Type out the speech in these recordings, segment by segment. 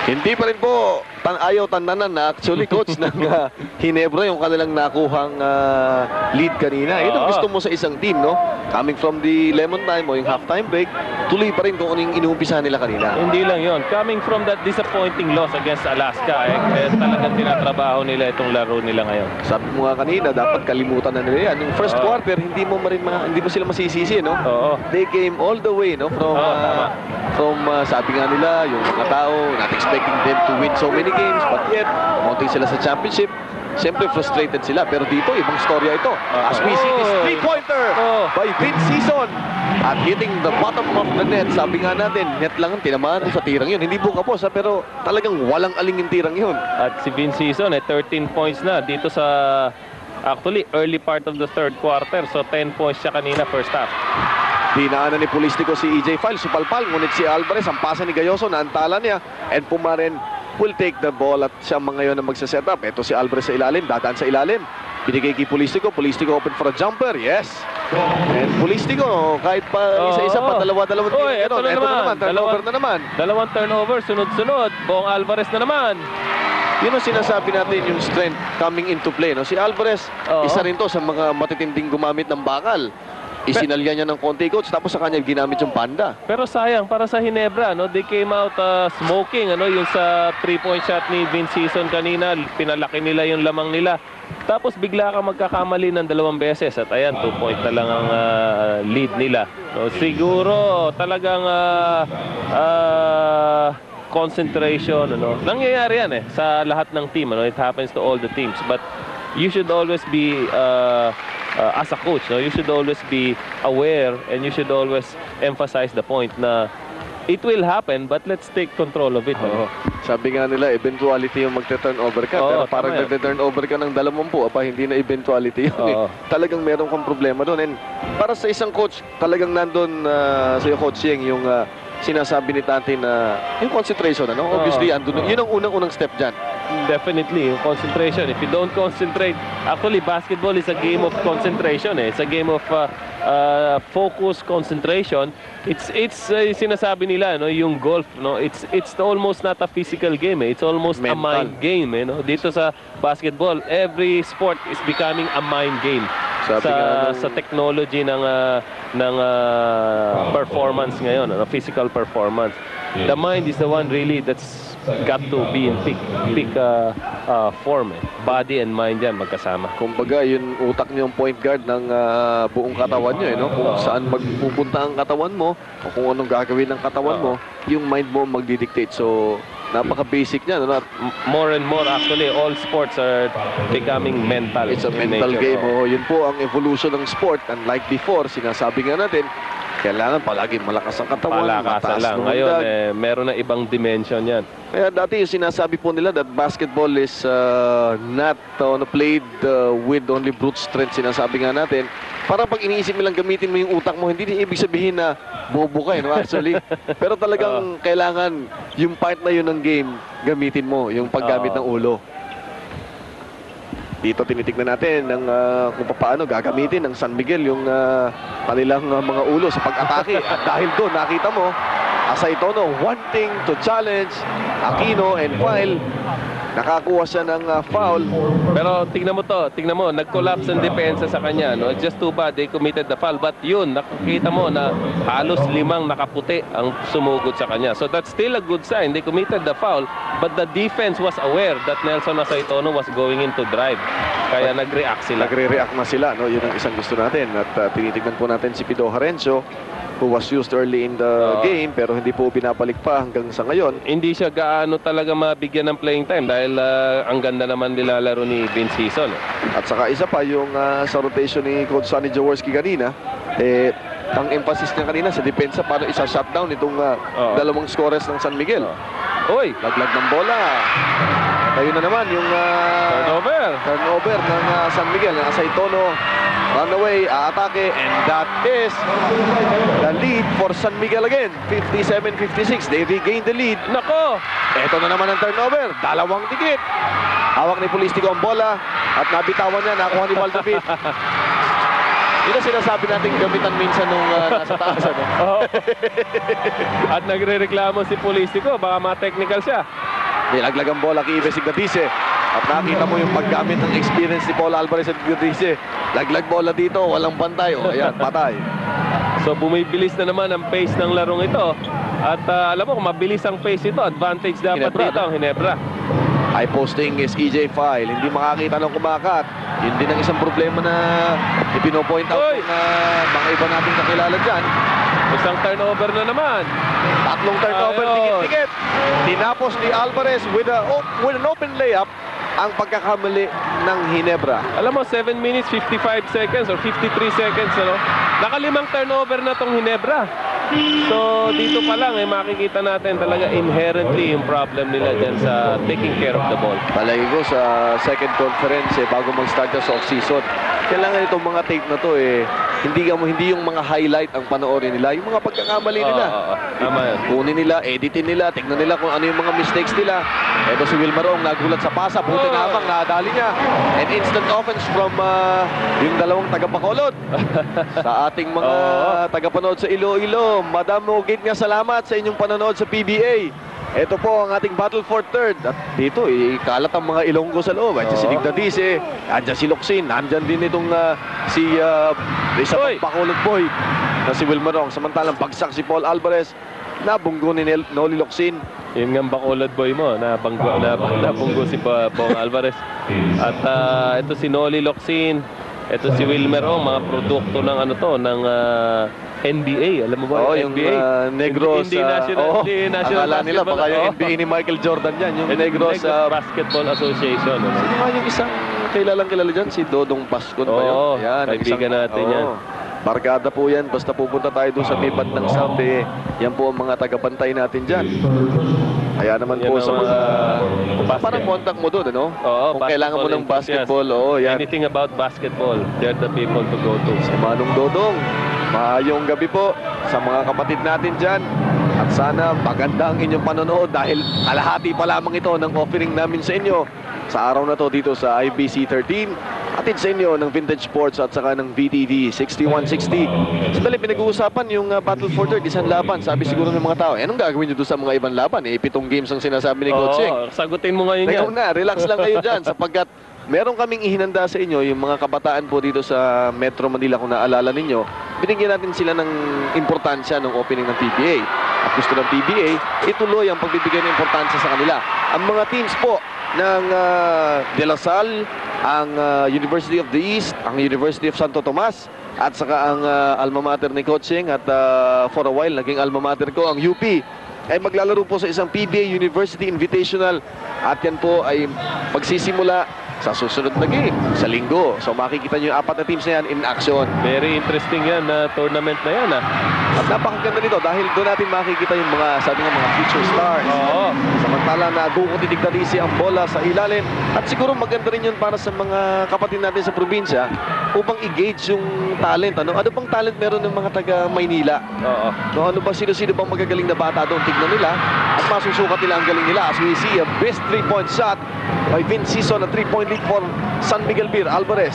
Hindi pa rin po ayaw tandanan na actually coach ng Ginebra yung kanilang nakuhang lead kanina. Yun ang gusto mo sa isang team, no? Coming from the lemon time o yung halftime break, tuloy pa rin kung ano yung inuumpisa nila kanina. Hindi lang yon. Coming from that disappointing loss against Alaska, talagang tinatrabaho nila itong laro nila ngayon. Sabi mo nga kanina, dapat kalimutan na nila yan. Yung first quarter, hindi mo sila masisisi, no? They came all the way, no? From sabi nga nila, yung mga tao, not expecting them to win so many games, but yet, mounting sila sa championship. Siyempre, frustrated sila. Pero dito, ibang storya ito. As we see this three-pointer by Vince Season. At hitting the bottom of the net. Sabi nga natin, net lang ang tinamaan sa tirang yun. Hindi po kapos, pero talagang walang aling yung tirang yun. At si Vince Season, 13 points na dito sa, actually, early part of the third quarter. So, 10 points siya kanina first half. Dinaanan ni Pulistico si EJ File, supalpal. Ngunit si Alvarez, ang pasa ni Gayoso, naantala niya. And Pumaren will take the ball at siya ngayon na magsa-set up. Ito si Alvarez sa ilalim, dadaan sa ilalim. Binigay kay Pulistico, Pulistico open for a jumper, yes. And Pulistico, kahit pa isa-isa pa, dalawa-dalawang ito na naman, turnover na naman. Dalawang turnover, sunod-sunod. Buong Alvarez na naman. Yun ang sinasabi natin, yung strength coming into play, no? Si Alvarez, isa rin to sa mga matitinding gumamit ng bakal. Isinalya niya ng konti, coach, tapos sa kanya ginamit yung panda. Pero sayang, para sa Ginebra, no? They came out smoking, yung sa 3-point shot ni Vince Season kanina, pinalaki nila yung lamang nila. Tapos bigla ka magkakamali ng 2 beses at ayan, 2-point na lang ang lead nila. No? Siguro talagang concentration, nangyayari yan sa lahat ng team. It happens to all the teams. But you should always be as a coach, you should always be aware and you should always emphasize the point na it will happen but let's take control of it. Sabi nga nila, eventuality yung magte-turnover ka, pero parang nagte-turnover ka ng 20, hindi na eventuality yun. Talagang meron kang problema doon. And para sa isang coach, talagang nandun sa Coach Yeng yung sinasabi ni Tante na yung concentration, obviously, andun, yun ang unang-unang step dyan. Definitely, yung concentration. If you don't concentrate, actually, basketball is a game of concentration. It's a game of focus, concentration. It's sinasabi nila, yung golf, it's almost not a physical game. It's almost mental. A mind game. Dito sa basketball, every sport is becoming a mind game. Sa technology ng performance ngayon, physical performance. The mind is the one really that's got to be in peak form. Body and mind yan magkasama. Kumbaga, yung utak niyo yung point guard ng buong katawan niyo, kung saan magpupunta ang katawan mo, o kung anong gagawin ng katawan mo, yung mind mo magdidictate. So, napaka-basic niya. More and more, actually, all sports are becoming mental. It's a mental game. Yun po ang evolution ng sport. Unlike before, sinasabi nga natin, kailangan palagi malakas ang katawan. Malakasan lang. Ngayon, meron na ibang dimension yan. Kaya dati yung sinasabi po nila that basketball is not played with only brute strength. Sinasabi nga natin, parang pag iniisip mo lang gamitin mo yung utak mo, hindi ibig sabihin na bobo ka, actually. Pero talagang kailangan yung part na yun ng game, gamitin mo, yung paggamit ng ulo. Dito tinitignan natin kung paano gagamitin ng San Miguel yung kanilang mga ulo sa pag-atake. At dahil doon, nakita mo, Asaytono wanting to challenge Aquino and File. Nakakuha siya ng foul. Pero tingnan mo, nag-collapse ang depensa sa kanya. Just too bad they committed the foul. But yun, nakikita mo na halos 5 nakaputi ang sumugod sa kanya. So that's still a good sign. They committed the foul, but the defense was aware that Nelson Asaytono was going into drive. Kaya nag-react sila. Nagre-react na sila. Yun ang isang gusto natin. At tinitignan po natin si Pido Harencio, who was used early in the game pero hindi po binabalik pa hanggang sa ngayon. Hindi siya gaano talaga mabigyan ng playing time dahil ang ganda naman nilalaro ni Vince Season. At saka isa pa yung sa rotation ni Coach Sonny Jaworski kanina, ang emphasis niya kanina sa depensa para isa-shutdown itong dalawang scorers ng San Miguel. Oy, laglag ng bola. Tayo na naman yung turnover ng San Miguel. Asaytono runaway, aatake, and that is the lead for San Miguel again. 57-56. They regain the lead. Nako! Ito na naman ang turnover. Dalawang dikit. Hawak ni Pulistico ang bola at nabitawan niya. Nakuha ni Valdovit. Yun ang sinasabi natin gamitan minsan nung nasa taas. At nagre-reklamo si Pulistico. Baka ma-technical siya. Nilaglag ang bola kay Ives Ignatice. At nakita mo yung paggamit ng experience ni Paul Alvarez at Ignatice. Laglag bola dito, walang bantay. O, ayan, patay. So bumibilis na naman ang pace ng larong ito. At alam mo, kung mabilis ang pace ito, advantage dapat Ginebra, dito ang Ginebra. High posting is EJ File. Hindi makakita ng kumakat. Yun din ang isang problema na ipinopoint out Oy! ng mga iba nating kakilala dyan. Isang turnover na naman. Tatlong turnover, Ayun. tikit-tikit. Tinapos ni Alvarez with an open layup ang pagkakamali ng Ginebra. Alam mo, 7 minutes, 55 seconds or 53 seconds, ano? Nakalimang turnover na tong Ginebra. So, dito pa lang, makikita natin talaga inherently yung problem nila dyan sa taking care of the ball. Palagi ko sa second conference, bago mag-start sa off-season, kailangan itong mga tape na to, hindi yung mga highlight ang panoorin nila, yung mga pagkakamali nila. Tama yan. Kunin nila, editin nila, tignan nila kung ano yung mga mistakes nila. Ito si Will Marong, nagulat sa pasa, buti na habang nadali niya. And instant offense from yung dalawang taga-Bacolod. Sa ating mga taga-panood sa Iloilo, Madam Mogit nga salamat sa inyong panonood sa PBA. Ito po ang ating battle for third. At dito, kalat ang mga Ilonggo sa loob. Andiyan si Ignatice, andiyan si Locsin, andiyan din itong si isa pang Bacolod boy na si Will Marong. Samantalang bagsak si Paul Alvarez. Nabunggo ni Noli Locsin. Yung nga Bacolod boy mo, nabunggo si Bong Alvarez. At ito si Noli Locsin, ito si Wilmer Ong, mga produkto ng ng NBA, alam mo ba? Yung NBA? Negros. Hindi National Akala nila baka yung NBA ni Michael Jordan yan. Yung Negros Basketball Association. Sino nga yung isang kilala dyan? Si Dodong Pascon ba yun? Yan, kaibigan natin yan. Barkada po yan. Basta pupunta tayo doon sa Tipan ng South, yan po ang mga tagapantay natin dyan. Kaya naman yan po sa mga parang basket. contact mo doon, ano? Oo, kung kailangan mo ng basketball, yan. Anything about basketball, they're the people to go to. Si Manong Dodong, maayong gabi po sa mga kapatid natin dyan. At sana maganda ang inyong panonood dahil kalahati pa lamang ito ng offering namin sa inyo sa araw na to dito sa IBC 13. Atid sa inyo ng Vintage Sports at saka ng VTV 6160. Sandali, pinag-uusapan yung Battle for Third, isang laban. Sabi siguro ng mga tao, anong gagawin nyo doon sa mga ibang laban? 7 games ang sinasabi ni Coach Sing. Sagutin mo ngayon yan. Teka na, relax lang kayo dyan sapagkat meron kaming ihinanda sa inyo, yung mga kabataan po dito sa Metro Manila, kung naalala ninyo, binigyan natin sila ng importansya ng opening ng PBA. At gusto ng PBA, ituloy ang pagbibigay ng importansya sa kanila. Ang mga teams po ng De La Salle, ang University of the East, ang University of Santo Tomas, at saka ang alma mater ni Coaching at for a while, naging alma mater ko, ang UP, ay maglalaro po sa isang PBA University Invitational. At yan po ay pagsisimula sa susunod na game, sa linggo. So makikita nyo yung 4 na teams na yan in action. Very interesting yan na tournament na yan. At napakaganda nito dahil doon natin makikita yung mga, sabi nga, mga future stars. Samantala na doon ko titigdadisi ang bola sa ilalim. At siguro maganda rin yun para sa mga kapatid natin sa probinsya upang i-gauge yung talent. Ano bang talent meron ng mga taga Maynila? Ano ba, sino-sino bang magagaling na bata doon? Tignan nila at masusukat nila ang galing nila. As we see a best 3-point shot by Vince Sison, a 3-point lead for San Miguel Beer. Alvarez,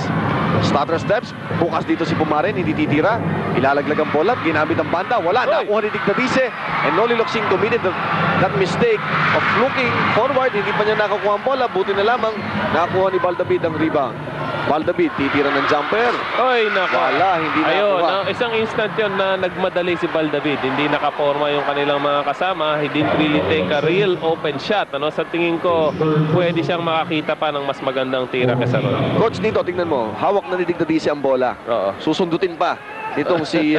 stutter steps, bukas dito si Pumaren, hindi titira, ilalaglag ang bola, ginamit ang banda, wala, nakuha ni Ignatice, and Noli Locsin committed that mistake of looking forward, hindi pa niya nakakuha ang bola, buti na lamang nakakuha ni Baldavid ang rebound. Baldavid, titira ng jumper. Oy, nako. Wala, hindi nakakuha. Isang instant yun na nagmadali si Baldavid. Hindi nakaporma yung kanilang mga kasama. He didn't really take a real open shot. Sa tingin ko, pwede siyang makakita pa ng mas magandang tira kaysa ron. Coach, dito, tingnan mo. Hawak na ni Ignatice ang bola. Susundutin pa nitong si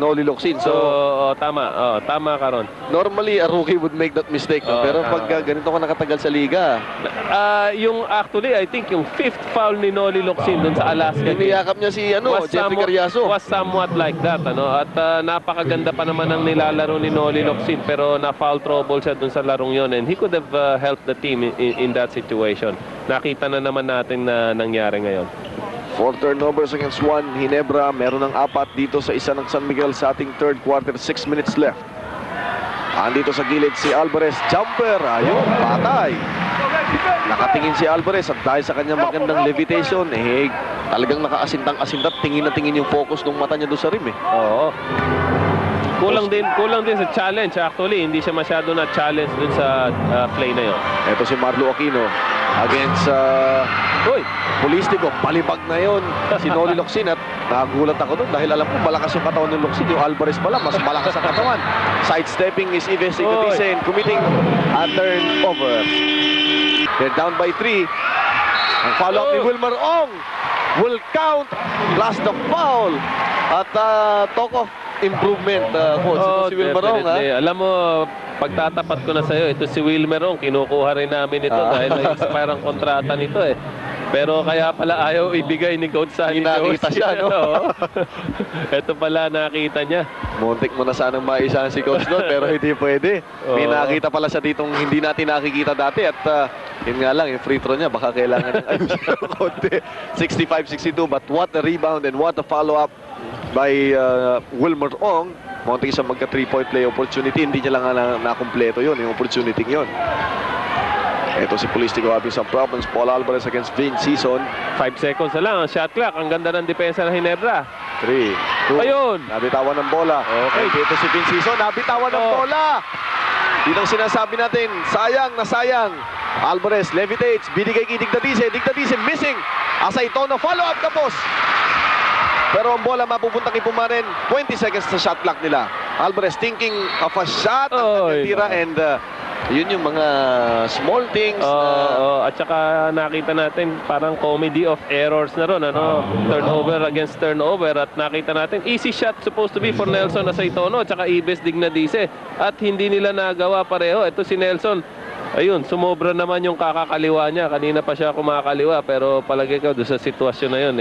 Noli Locsin. So, tama. Tama ka ron. Normally, a rookie would make that mistake. Pero pag ganito ka nakatagal sa liga, actually, I think yung 5th foul ni Noli Locsin dun sa Alaska. Niyakap niya si Jeffrey Carriazo. Was somewhat like that. At napakaganda pa naman ang nilalaro ni Noli Locsin. Pero na-foul trouble siya dun sa larong yon. And he could have helped the team in that situation. Nakita na naman natin na nangyari ngayon. 4 turnovers against 1. Ginebra, meron ng 4 dito sa isa ng San Miguel sa ating third quarter. 6 minutes left. Andito sa gilid si Alvarez. Jumper. Ayun, patay. Nakatingin si Alvarez at dahil sa kanyang magandang levitation, talagang nakaasintang-asintat. Tingin na tingin yung focus ng mata niya doon sa rim. Kulang din sa challenge actually. Hindi siya masyado na challenge dun sa play na yon. Ito si Marlo Aquino against Pulistico. Palibag na yon si Noli Locsin at nagulat ako doon dahil alam ko malakas yung katawan ng Locsin. Yung Alvarez pala mas malakas ang katawan. Sidestepping is Ives Ignace and committing a turnover. They're down by 3. Ang follow-up ni Wilmer Ong will count plus the foul. At talk of improvement, coach. Ito si Wilmer Ong, ha? Alam mo, pagtatapat ko na sa'yo, ito si Wilmer Ong, kinukuha rin namin ito dahil na-expire ang kontrata nito eh. Pero kaya pala ayaw ibigay ni Coach Sunny Nakita siya, no? Ito pala nakita niya. Muntik mo na sanang maisahan si Coach doon, pero hindi pwede. May nakita pala siya ditong hindi natin nakikita dati at yun nga lang, yung free throw niya, baka kailangan ng ayusin ng konti. 65-62, but what a rebound and what a follow-up by Wilmer Ong. Muntik siya magka 3-point play opportunity. Hindi niya lang nakumpleto yun, yung opportunity yun. Ito si Pulistico having some problems. Paul Alvarez against Vince Sison. 5 seconds na lang ang shot clock. Ang ganda ng depensa ng Ginebra. 3, 2. Ayun. Nabitawan ng bola. Okay, dito si Vince Sison. Nabitawan ng bola. Yun ang sinasabi natin. Sayang na sayang. Alvarez levitates. Binigay kay Digdadize. Digdadize missing. Asa ito na follow-up kapos. Pero ang bola mapupunta kay Pumarin. 20 seconds sa shot clock nila. Alvarez thinking of a shot. Ang tira and yun yung mga small things. At saka nakita natin parang comedy of errors na ron. Turnover against turnover. At nakita natin easy shot supposed to be for Nelson Aceitono at saka Ives Digdadize. At hindi nila nagawa pareho. Ito si Nelson. Ayun, sumobra naman yung kakakaliwa niya. Kanina pa siya kumakaliwa. Pero palagi ko doon sa sitwasyon na yun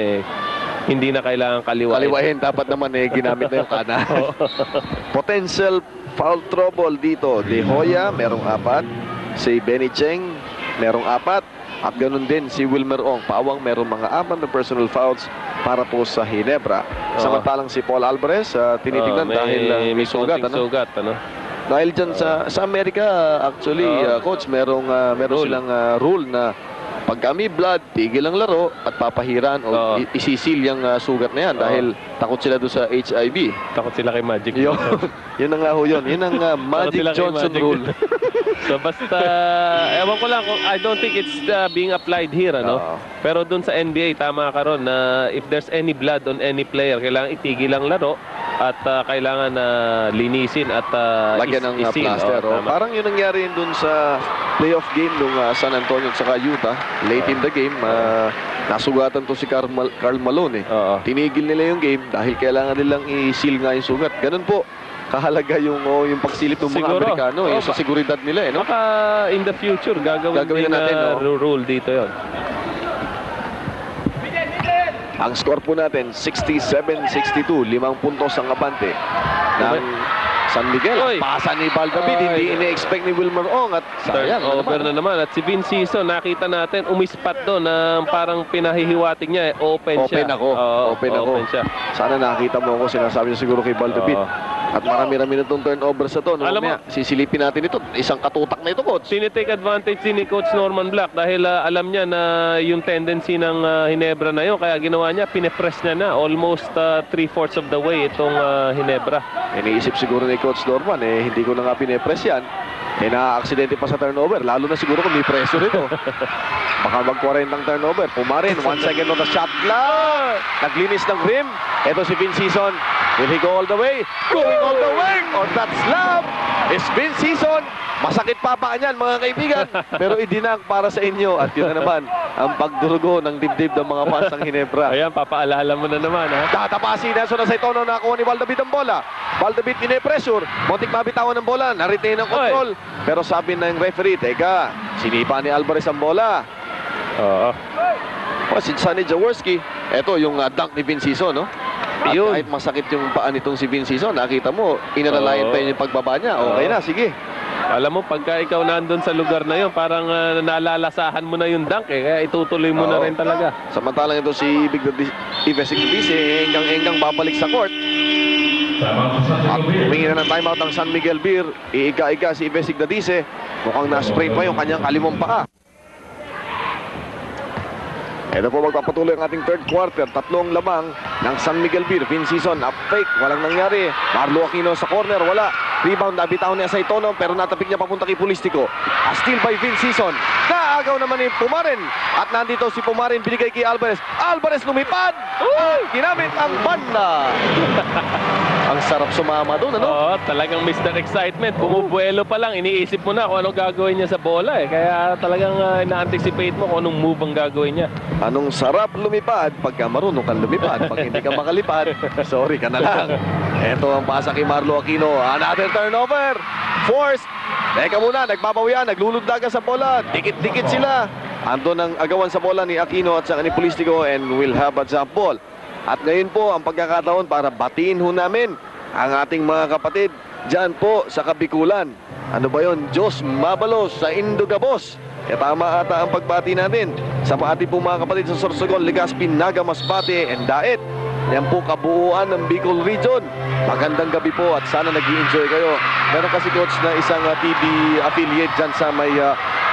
hindi na kailangan kaliwain. Kaliwain, dapat naman ginamit na yung kanan. Potential foul trouble dito. De Hoya, merong 4. Si Benny Cheng, merong 4. At ganun din si Wilmer Ong. Pawang merong mga 4 na personal fouls para po sa Ginebra. Samantalang si Paul Alvarez, tinitingnan dahil may sugat. Dahil dyan sa Amerika, actually, coach, meron silang rule na pagka may blood, tigil ang laro at papahiran o isisil yung sugat na yan dahil takot sila doon sa HIV. Takot sila kay Magic. Yun ang nga ho yun. Yun ang Magic Johnson rule. So basta, ewan ko lang, I don't think it's being applied here, Pero doon sa NBA, tama ka ron na if there's any blood on any player, kailangan itigil ang laro at kailangan linisin at lagyan ng plaster. Parang yun nangyari doon sa playoff game nung San Antonio at saka Utah. Late in the game, nasugatan to si Karl Malone. Tinigil nila yung game dahil kailangan nilang i-seal nga yung sugat. Ganun po kahalaga yung pagsilip ng mga Amerikano, yung sa seguridad nila. Baka in the future, gagawin na natin rule dito yon. Ang score po natin, 67-62. 5 puntos ang abante ng San Miguel. Pasa ni Valdavid, hindi ini-expect ni Wilmer Ong at sayang. Over na naman. At si Vince Sison, nakita natin, umispat doon na parang pinahihiwatig niya. Open siya. Open ako. Sana nakita mo ako, sinasabi niya siguro kay Valdavid. At marami-rami na itong turnovers na ito. Alam mo, sisilipin natin ito. Isang katutak na ito, coach. Tinitake advantage din ni Coach Norman Black dahil alam niya na yung tendency ng Ginebra na yun. Kaya ginawa niya, pinepress niya na almost 3/4 of the way itong Ginebra. Iniisip siguro ni Coach Norman, hindi ko na nga pinepress yan. Na-aksidente pa sa turnover. Lalo na siguro kung may pressure ito. Baka mag-40 ng turnover. Pumarin, 1 second on the shot clock. Naglinis ng rim. Ito si Vince Sison. Will he go all the way? Going all the way! Or that slap is Vince Sison. Masakit pa pa niyan, mga kaibigan. Pero idinang para sa inyo. At yun na naman, ang pagdurugo ng dibdib ng mga fans ng Ginebra. Ayan, papaalala mo na naman, ha? Tatapasi Nelson Aceitono, nakakuha ni Valdavid ang bola. Valdavid pine-pressure. Muntik mabitawan ng bola. Na-retain ang control. Pero sabi ng referee, teka, sinipa ni Alvarez ang bola. Si Sonny Jaworski. Ito yung dunk ni Vince Sison, no? Kahit masakit yung paa nitong si Vince Sison, nakita mo, inalalayan pa yun yung pagbaba niya. Okay na, sige. Alam mo, pagka ikaw nandun sa lugar na yun, parang nalalasahan mo na yung dunk Kaya itutuloy mo na rin talaga. Samantalang ito si Ives Ignace, enggang babalik sa court. At humingi na ng timeout ng San Miguel Beer. Iiga-iga si Ives Ignace. Mukhang na-sprain pa yung kanyang kalimong paa. Ito po magpapatuloy ang ating third quarter. Tatlong lamang ng San Miguel Beer. Vince Season, up fake. Walang nangyari. Marlo Aquino sa corner. Wala. Rebound, nabitaw niya sa Itono. Pero natapik niya papunta kay Pulistico. A steal by Vince Season. Naagaw naman ni Pumarin. At nandito si Pumarin. Binigay kay Alvarez. Alvarez lumipad. Ginamit ang banda. Ang sarap sumama doon, ano? Oo, talagang Mr. Excitement. Bumubuelo pa lang, iniisip mo na kung anong gagawin niya sa bola eh. Kaya talagang ina-anticipate mo kung anong move ang gagawin niya. Anong sarap lumipad pagka marunong kang lumipad. Pag hindi ka makalipad, sorry ka na lang. Ito ang pasa kay Marlo Aquino. Another turnover. Forced. Teka muna, nagbabawian, naglulundagan sa bola. Dikit-dikit sila. Ando ang agawan sa bola ni Aquino at saka ni Pulistico and will have a jump ball. At ngayon po ang pagkakataon para batiin ho namin ang ating mga kapatid dyan po sa Kabikulan. Ano ba yon? Diyos Mabalos sa Indogabos. Kaya tama ata ang pagbati natin sa ating po mga kapatid sa Sorsogon, Legazpi, Naga, Masbate, and Daet. Yan po kabuuan ng Bicol Region. Magandang gabi po at sana nag-i-enjoy kayo. Meron kasi coach na isang TV affiliate dyan sa may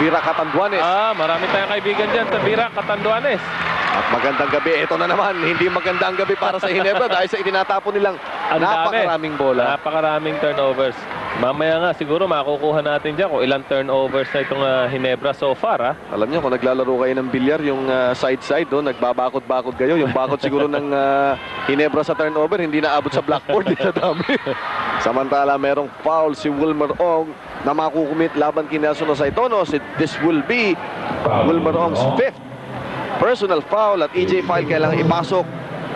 Bira, Catanduanes. Marami tayong kaibigan dyan sa Bira, Catanduanes. At magandang gabi. Ito na naman, hindi magandang gabi para sa Ginebra dahil sa itinatapon nilang napakaraming bola. Napakaraming turnovers. Mamaya nga siguro makukuha natin dyan kung ilang turnovers na itong Ginebra so far. Alam niyo kung naglalaro kayo ng bilyar, yung side-side doon, nagbabakod-bakod kayo. Yung bakod siguro ng Ginebra sa turnover, hindi naabot sa blackboard. Hindi na dami. Samantala, merong foul si Wilmer Ong na makukumit laban kay Nelson Osaitono. This will be Wilmer Ong's 5th personal foul at EJ File kailangan ipasok.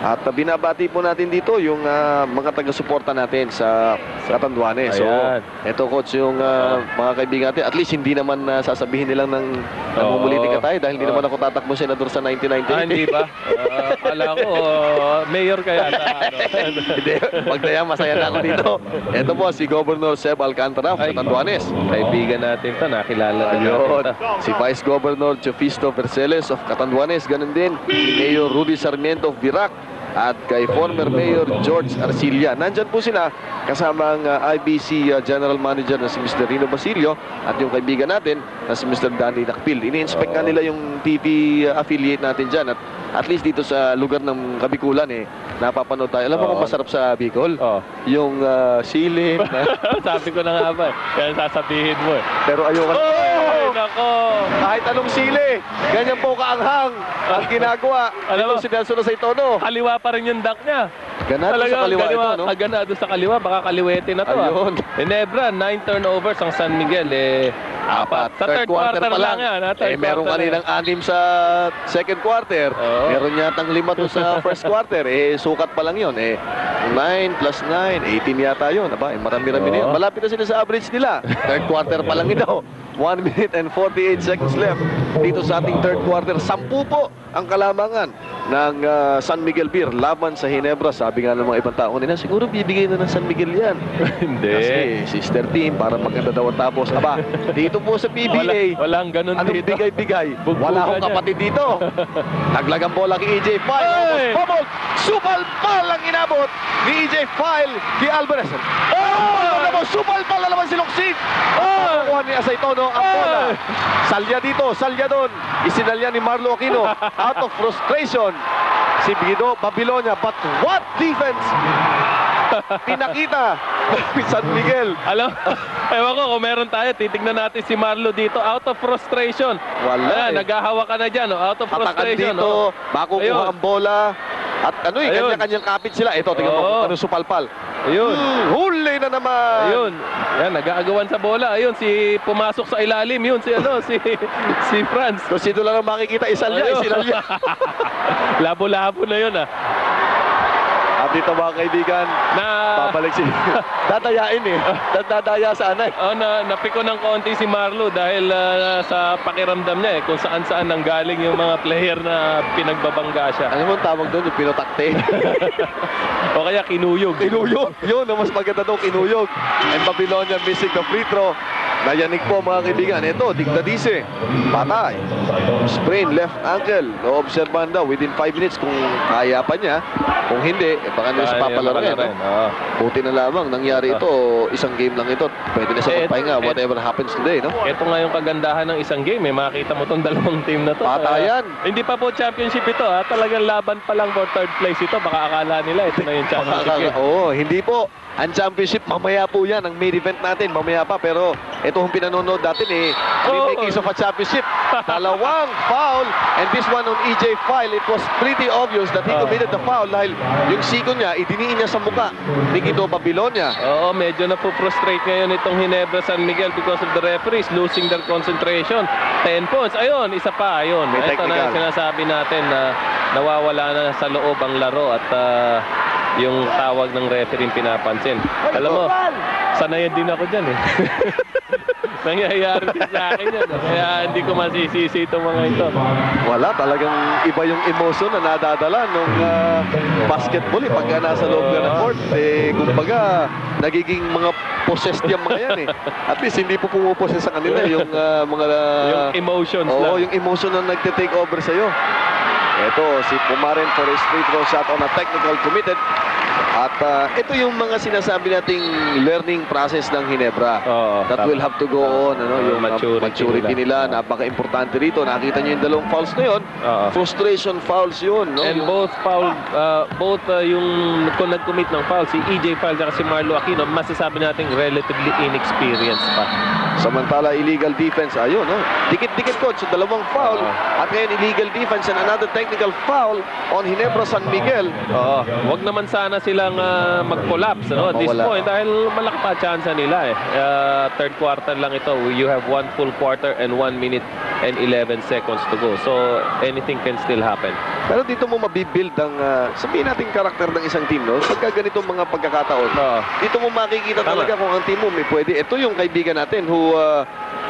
At binabati po natin dito yung mga taga-suporta natin sa Catanduanes. So, ito coach yung mga kaibigan natin. At least hindi naman sasabihin nilang namumulitika tayo dahil hindi naman ako tatakbo senador sa 1998. Hindi ba? Akala ko, mayor kaya na Hindi, magdaya masaya na ako dito. Ito po si Governor Seb Alcantara sa Catanduanes. Kaibigan natin to, nakilala Ayun. Si Vice Governor Jofisto Verceles of Catanduanes. Ganun din. Si Mayor Rudy Sarmiento of Virac. At kay former Mayor George Arcilla. Nandyan po sila kasama ang IBC General Manager na si Mr. Rino Basilio at yung kaibigan natin na si Mr. Danny Nakpil. Ini-inspect nga nila yung TV affiliate natin dyan. At least dito sa lugar ng Kabikulan napapanood tayo. Alam mo kung masarap sa Bicol? Yung silip. Sabi ko na nga ba, kaya sasabihin mo Pero ayoko na. Nako! Kahit anong sili, ganyan po kaanghang ang ginagawa. Alam mo, si Nelson Osaitono. Kaliwa pa rin yung duck niya. Ganado sa kaliwa ito, no? Ganado sa kaliwa, baka kaliwete na to. Ayun. Ginebra, 9 turnovers ang San Miguel. Apat. Sa third quarter pa lang yan. Meron kaninang 6 sa second quarter. Meron yatang 5 to sa first quarter. Sukat pa lang yun. 9 plus 9, 18 yata yun. Marami-rami na yun. Malapit na sila sa average nila. Third quarter pa lang ito. 1 minute and 48 seconds left dito sa ating third quarter. 10 po ang kalamangan ng San Miguel Beer laban sa Ginebra. Sabi nga ng mga ibang tao nila, siguro bibigay na ng San Miguel yan. Hindi. Kasi sister team, para maganda daw ang tapos. Dito po sa PBA, walang ganun anong dito. bigay-bigay? Wala akong kapatid dito. Naglagang bola kay EJ File. Almost supal-pal ang inabot ni EJ File kay Alvarez. Supal-pal na naman si Luxig. Kukuha ni Asaitono ang bola. Salya dito, salya doon. Isinalya ni Marlo Aquino. Out of frustration si Guido Babilonia. But what defense pinakita ni San Miguel. Ewan ko kung meron tayo, titignan natin si Marlo dito. Out of frustration. Wala naghahawa ka na dyan. Out of frustration. Dito, makukuha ang bola. At kanya-kanyang kapit sila. Ito, tingnan mo, supal-pal. Ayun. Huli na naman. Ayun. Yan, nag-aagawan sa bola. Ayun, pumasok sa ilalim. Yun, si Franz. Kung sino lang makikita, isinalya. Labo-labo na yun, At dito mga kaibigan, babalik si dadayain dadaya sana napiko ng konti si Marlo dahil sa pakiramdam niya kung saan-saan nanggaling yung mga player na pinagbabangga siya. Ano mo tawag doon? Yung pinotakte? O kaya kinuyog. Yun, mas maganda doon, kinuyog. And Babylonia missing the free throw. Nayanig po mga kaibigan. Ito, Digdadice. Patay. Sprain left ankle. Naobserbahan daw within 5 minutes kung kaya pa niya. Kung hindi, baka nila sa papalaro rin. Buti na lamang. Nangyari ito, isang game lang ito. Pwede na sa magpahinga. Whatever happens today, no? Ito nga yung kagandahan ng isang game. Makita mo tong dalawang team na to. Patayan. Hindi pa po championship ito. Talagang laban pa lang for third place ito. Baka akala nila ito na yung championship. Oo, hindi po. Ang championship, mamaya po yan. Ang main event natin, mamaya pa. Pero ito yung pinanonood natin may case of a championship. Dalawang foul. And this one on EJ File, it was pretty obvious that he committed the foul dahil yung siko niya, idiniin niya sa muka ni Guido Babilonia. Oo, medyo na-frustrate ngayon itong Ginebra San Miguel because of the referees losing their concentration. 10 points. Ayun, isa pa. Ayun. May Ito na yung sinasabi natin na nawawala na sa loob ang laro at yung tawag ng referee pinapansin. Alam mo, sanayan din ako dyan Nangyayari din sa akin yan. Kaya hindi ko masisisi itong mga ito. Wala, talagang iba yung emotion na nadadala nung basketball pagka nasa loob na ng court. Kumbaga, nagiging mga possessed yung mga yan At least hindi po pumuposes sa kanila yung mga... yung emotions lang. Oo, yung emotion na nagte-take over sa'yo. Ito, si Pumaren for a straight throw shot on a technical committed. At ito yung mga sinasabi nating learning process ng Ginebra. That will have to go on. Yung maturity nila. Napaka-importante rito. Nakita nyo yung dalawang fouls na yun. Frustration fouls yun. No? And both yung kung nag-commit ng foul, si EJ File at si Marlo Aquino, masasabi natin relatively inexperienced pa. Samantala, illegal defense. Ayun, dikit-dikit coach. Dalawang foul. At ngayon, illegal defense and another technical foul on Ginebra San Miguel. Wag naman sana silang mag-collapse at this point dahil malaki pa chance nila third quarter lang ito. You have 1 full quarter and 1 minute and 11 seconds to go. So, anything can still happen. Pero dito mo mabibuild ang, sabihin natin karakter ng isang team, no? Pagka ganitong mga pagkakataon, dito mo makikita talaga kung ang team mo may pwede. Ito yung kaibigan natin who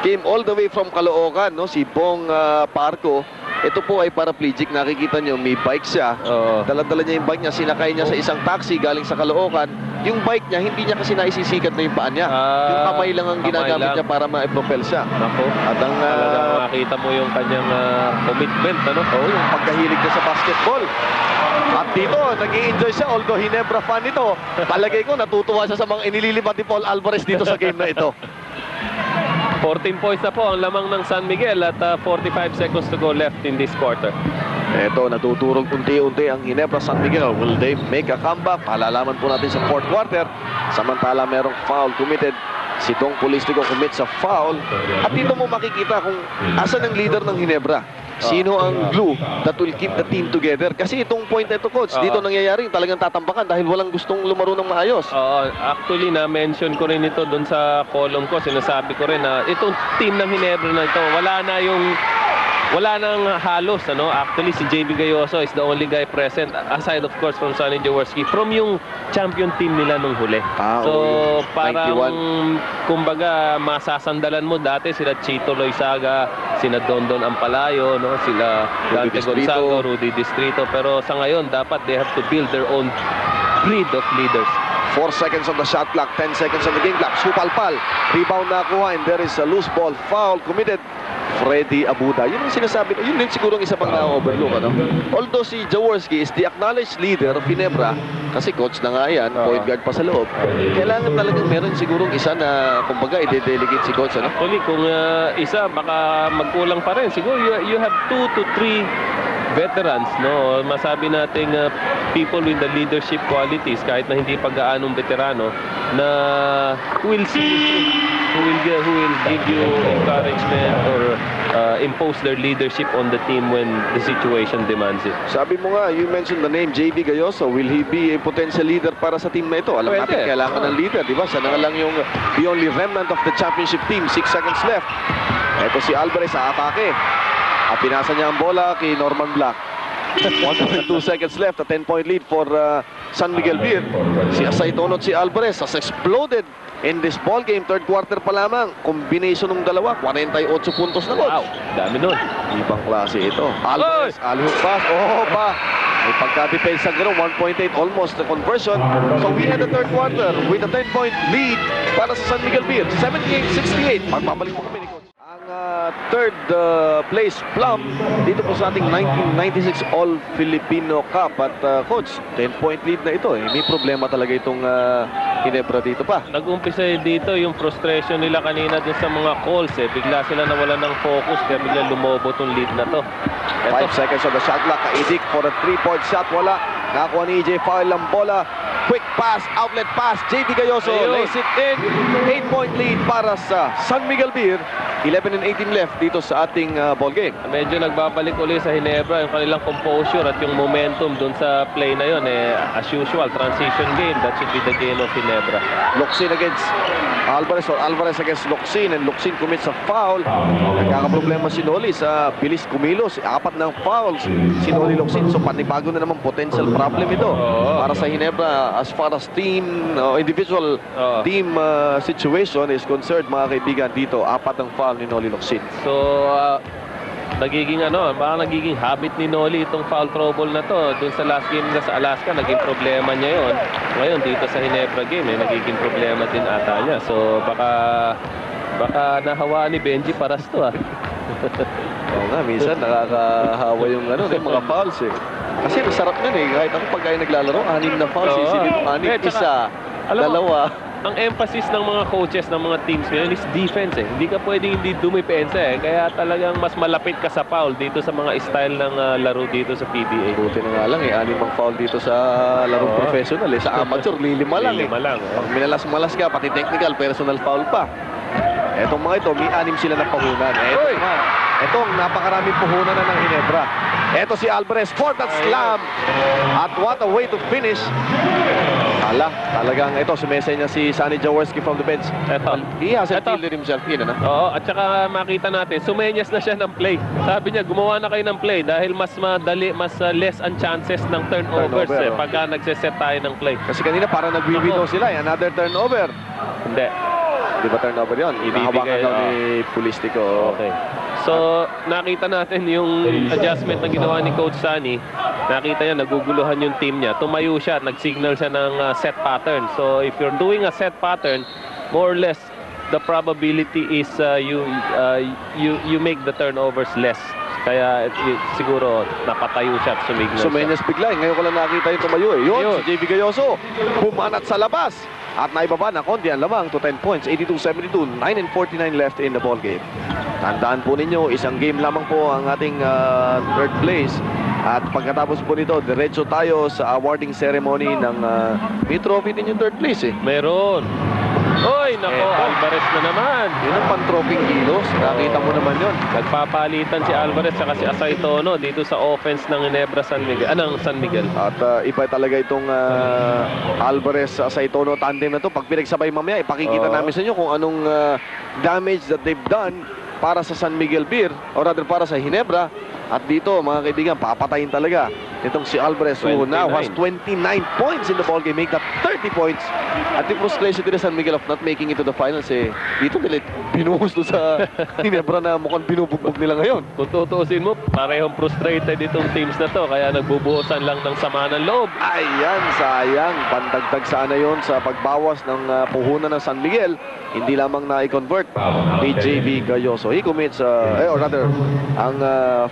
came all the way from Caloocan, no? Si Bong Parco. Ito po ay paraplegic. Nakikita nyo, may bike siya. Dala-dala niya yung bike niya. Sinakay niya sa isang taxi galing sa Caloocan. Yung bike niya, hindi niya kasi naisisikat na yung paa niya. Yung kamay lang ang ginagamit niya para ma-propel siya. At ang... makita mo yung kanyang commitment, yung pagkahilig niya sa basketball. At dito, nag-i-enjoy siya. Although Ginebra fan ito, palagay ko natutuwa siya sa mga inililipat ni Paul Alvarez dito sa game na ito. 14 points na po ang lamang ng San Miguel at 45 seconds to go left in this quarter. Ito, natuturog unti-unti ang Ginebra San Miguel. Will they make a comeback? Palalaman po natin sa fourth quarter. Samantala, merong foul committed. Si Dong Polistico commit sa foul. At dito mo makikita kung asan ang leader ng Ginebra. Sino ang glue that will keep the team together? Kasi itong point na ito, coach, dito nangyayari talagang tatambakan dahil walang gustong lumaro ng maayos. Actually, na-mention ko rin ito doon sa column ko. Sinasabi ko rin na itong team ng Ginebra na ito, wala nang halos. Actually, si JB Gayoso is the only guy present, aside of course from Sonny Jaworski, from yung champion team nila nung huli. So, parang, kumbaga, masasandalan mo dati sila Chito Loizaga, sina Dondon Ampalayo, sila Dante Gonzago, Rudy Distrito. Pero sa ngayon, dapat they have to build their own breed of leaders. 4 seconds on the shot clock, 10 seconds on the game clock. Supalpal, rebound na kuha, and there is a loose ball, foul committed. Freddy Abuda. Yun yung sinasabi. Yun din siguro isa pang na-overlook. Although si Jaworski is the acknowledged leader of Ginebra, kasi coach na nga yan, point guard pa sa loob, kailangan talagang meron siguro isa na kumbaga i-delegate si coach. Actually, kung isa, baka magkulang pa rin. Siguro you have 2 to 3 veterans, masabi nating people with the leadership qualities, kahit na hindi pa gaanong veterano, na who will see who will give you encouragement or impose their leadership on the team when the situation demands it. Sabi mo nga, you mentioned the name JB Gayoso. Will he be a potential leader para sa team na ito? Alam natin, kailangan ng leader, di ba? Siya na lang yung the only remnant of the championship team. 6 seconds left. Ito si Alvarez sa atake. At pinasa niya ang bola kay Norman Black. 1.2 seconds left. A 10-point lead for San Miguel Beer. Si Asay Tonot, si Alvarez has exploded in this ball game. Third quarter pa lamang. Combination ng dalawa. 48 puntos na, coach. Wow, dami nun. Ibang klase ito. Alvarez, alley-oop pass. May pagka-depensa gano'n, 1.8 almost the conversion. So we had the third quarter with a 10-point lead para sa San Miguel Beer. 78-68. Magbabalik po kami ni Coach. Ang third place plum dito po sa ating 1996 All-Filipino Cup. At Coach, 10-point lead na ito. May problema talaga itong Ginebra dito pa. Nag-umpisa dito yung frustration nila kanina dun sa mga calls. Bigla sila nawala ng focus kaya bigla lumobo tong lead na to. 5 seconds on the shot clock. Kaidik for a 3-point shot. Wala. Nakakuha ni EJ Foul ang bola. Quick pass, outlet pass. JV Galloso lays it in. 8-point lead para sa San Miguel Beer. 11 and 18 left dito sa ating ball game. Medyo nagbabalik ulit sa Ginebra yung kanilang composure at yung momentum dun sa play na yun. As usual, transition game. That should be the game of Ginebra. Locsin against Alvarez or Alvarez against Locsin, and Locsin commits a foul. Nagkakaproblema si Noli sa bilis kumilos. 4 ng fouls si Noli Locsin. So panibago na naman potential problem ito para sa Ginebra as far as team individual team situation is concerned, mga kaibigan. Dito 4 ng foul ni Noli Locsin. So nagiging baka nagiging habit ni Noli itong foul trouble na to. Doon sa last game na sa Alaska, naging problema niya yon. Ngayon dito sa Ginebra game, nagiging problema din ata niya. So baka nahawa ni Benji Paras to Oo nga, minsan nakakahawa yung mga fouls Kasi masarap nun kahit ako pag kayo naglalaro, 6 na fouls, isilip 6, isa, dalawa. Ang emphasis ng mga coaches ng mga teams ngayon is defense Hindi ka pwedeng hindi dumipensa Kaya talagang mas malapit ka sa foul dito sa mga style ng laro dito sa PBA. Buti na nga lang 6 ang foul dito sa larong professional Sa amateur, 5 lang Pag minalas-malas ka, pati technical, personal foul pa. Etong mga ito, may 6 sila na pahunan. Etong napakaraming puhunan na ng Ginebra. Eto si Alvarez for that slam. At what a way to finish. Talagang ito, sumesay niya si Sonny Jaworski from the bench. He hasn't killed himself in, Oo, at saka makita natin, sumenyas na siya ng play. Sabi niya, gumawa na kayo ng play dahil mas madali, mas less ang chances ng turnovers pagka nagsiset tayo ng play. Kasi kanina parang nag-win sila. Another turnover. Hindi. Di ba turnover yun? Nahawakan daw ni Pulistico. Okay. So, nakita natin yung adjustment na ginawa ni Coach Sunny. Nakita niya, naguguluhan yung team niya. Tumayo siya, nag-signal siya ng set pattern. So, if you're doing a set pattern, more or less, the probability is you make the turnovers less. Kaya siguro napatayo siya at sumignal siya. Sumenyas bigla. Ngayon ko lang nakita yung tumayo Yun, si JV Galloso. Bumanat sa labas. At naibaba na konti ang lamang to 10 points. 82-72, 9 and 49 left in the ball game. Tandaan po ninyo, isang game lamang po ang ating third place. At pagkatapos po nito, diretso tayo sa awarding ceremony ng may trophy din yung third place Meron. Oy, nako, Alvarez na naman. Yun ang pang-troping kilos. Nakita mo naman yun. Nagpapalitan si Alvarez at si Asaytono dito sa offense ng Ginebra San Miguel. At iba talaga itong Alvarez Asaytono tandem na to. Pag pinagsabay mamaya, ipakikita namin sa inyo kung anong damage that they've done para sa San Miguel Beer, or rather para sa Ginebra. At dito, mga kaibigan, papatayin talaga itong si Alvarez, who now has 29 points in the ballgame, make that 30 points. At yung frustration din San Miguel of not making it to the finals, dito nila binuhos doon sa Ginebra na mukhang binubugbog nila ngayon. Kung tutuusin mo, parehong frustrated itong teams na to, kaya nagbubuhusan lang ng sama ng loob. Ayan, sayang. Pandagdag sana yon sa pagbawas ng puhunan ng San Miguel. Hindi lamang na i-convert ni JV Galloso. He commits, or rather, ang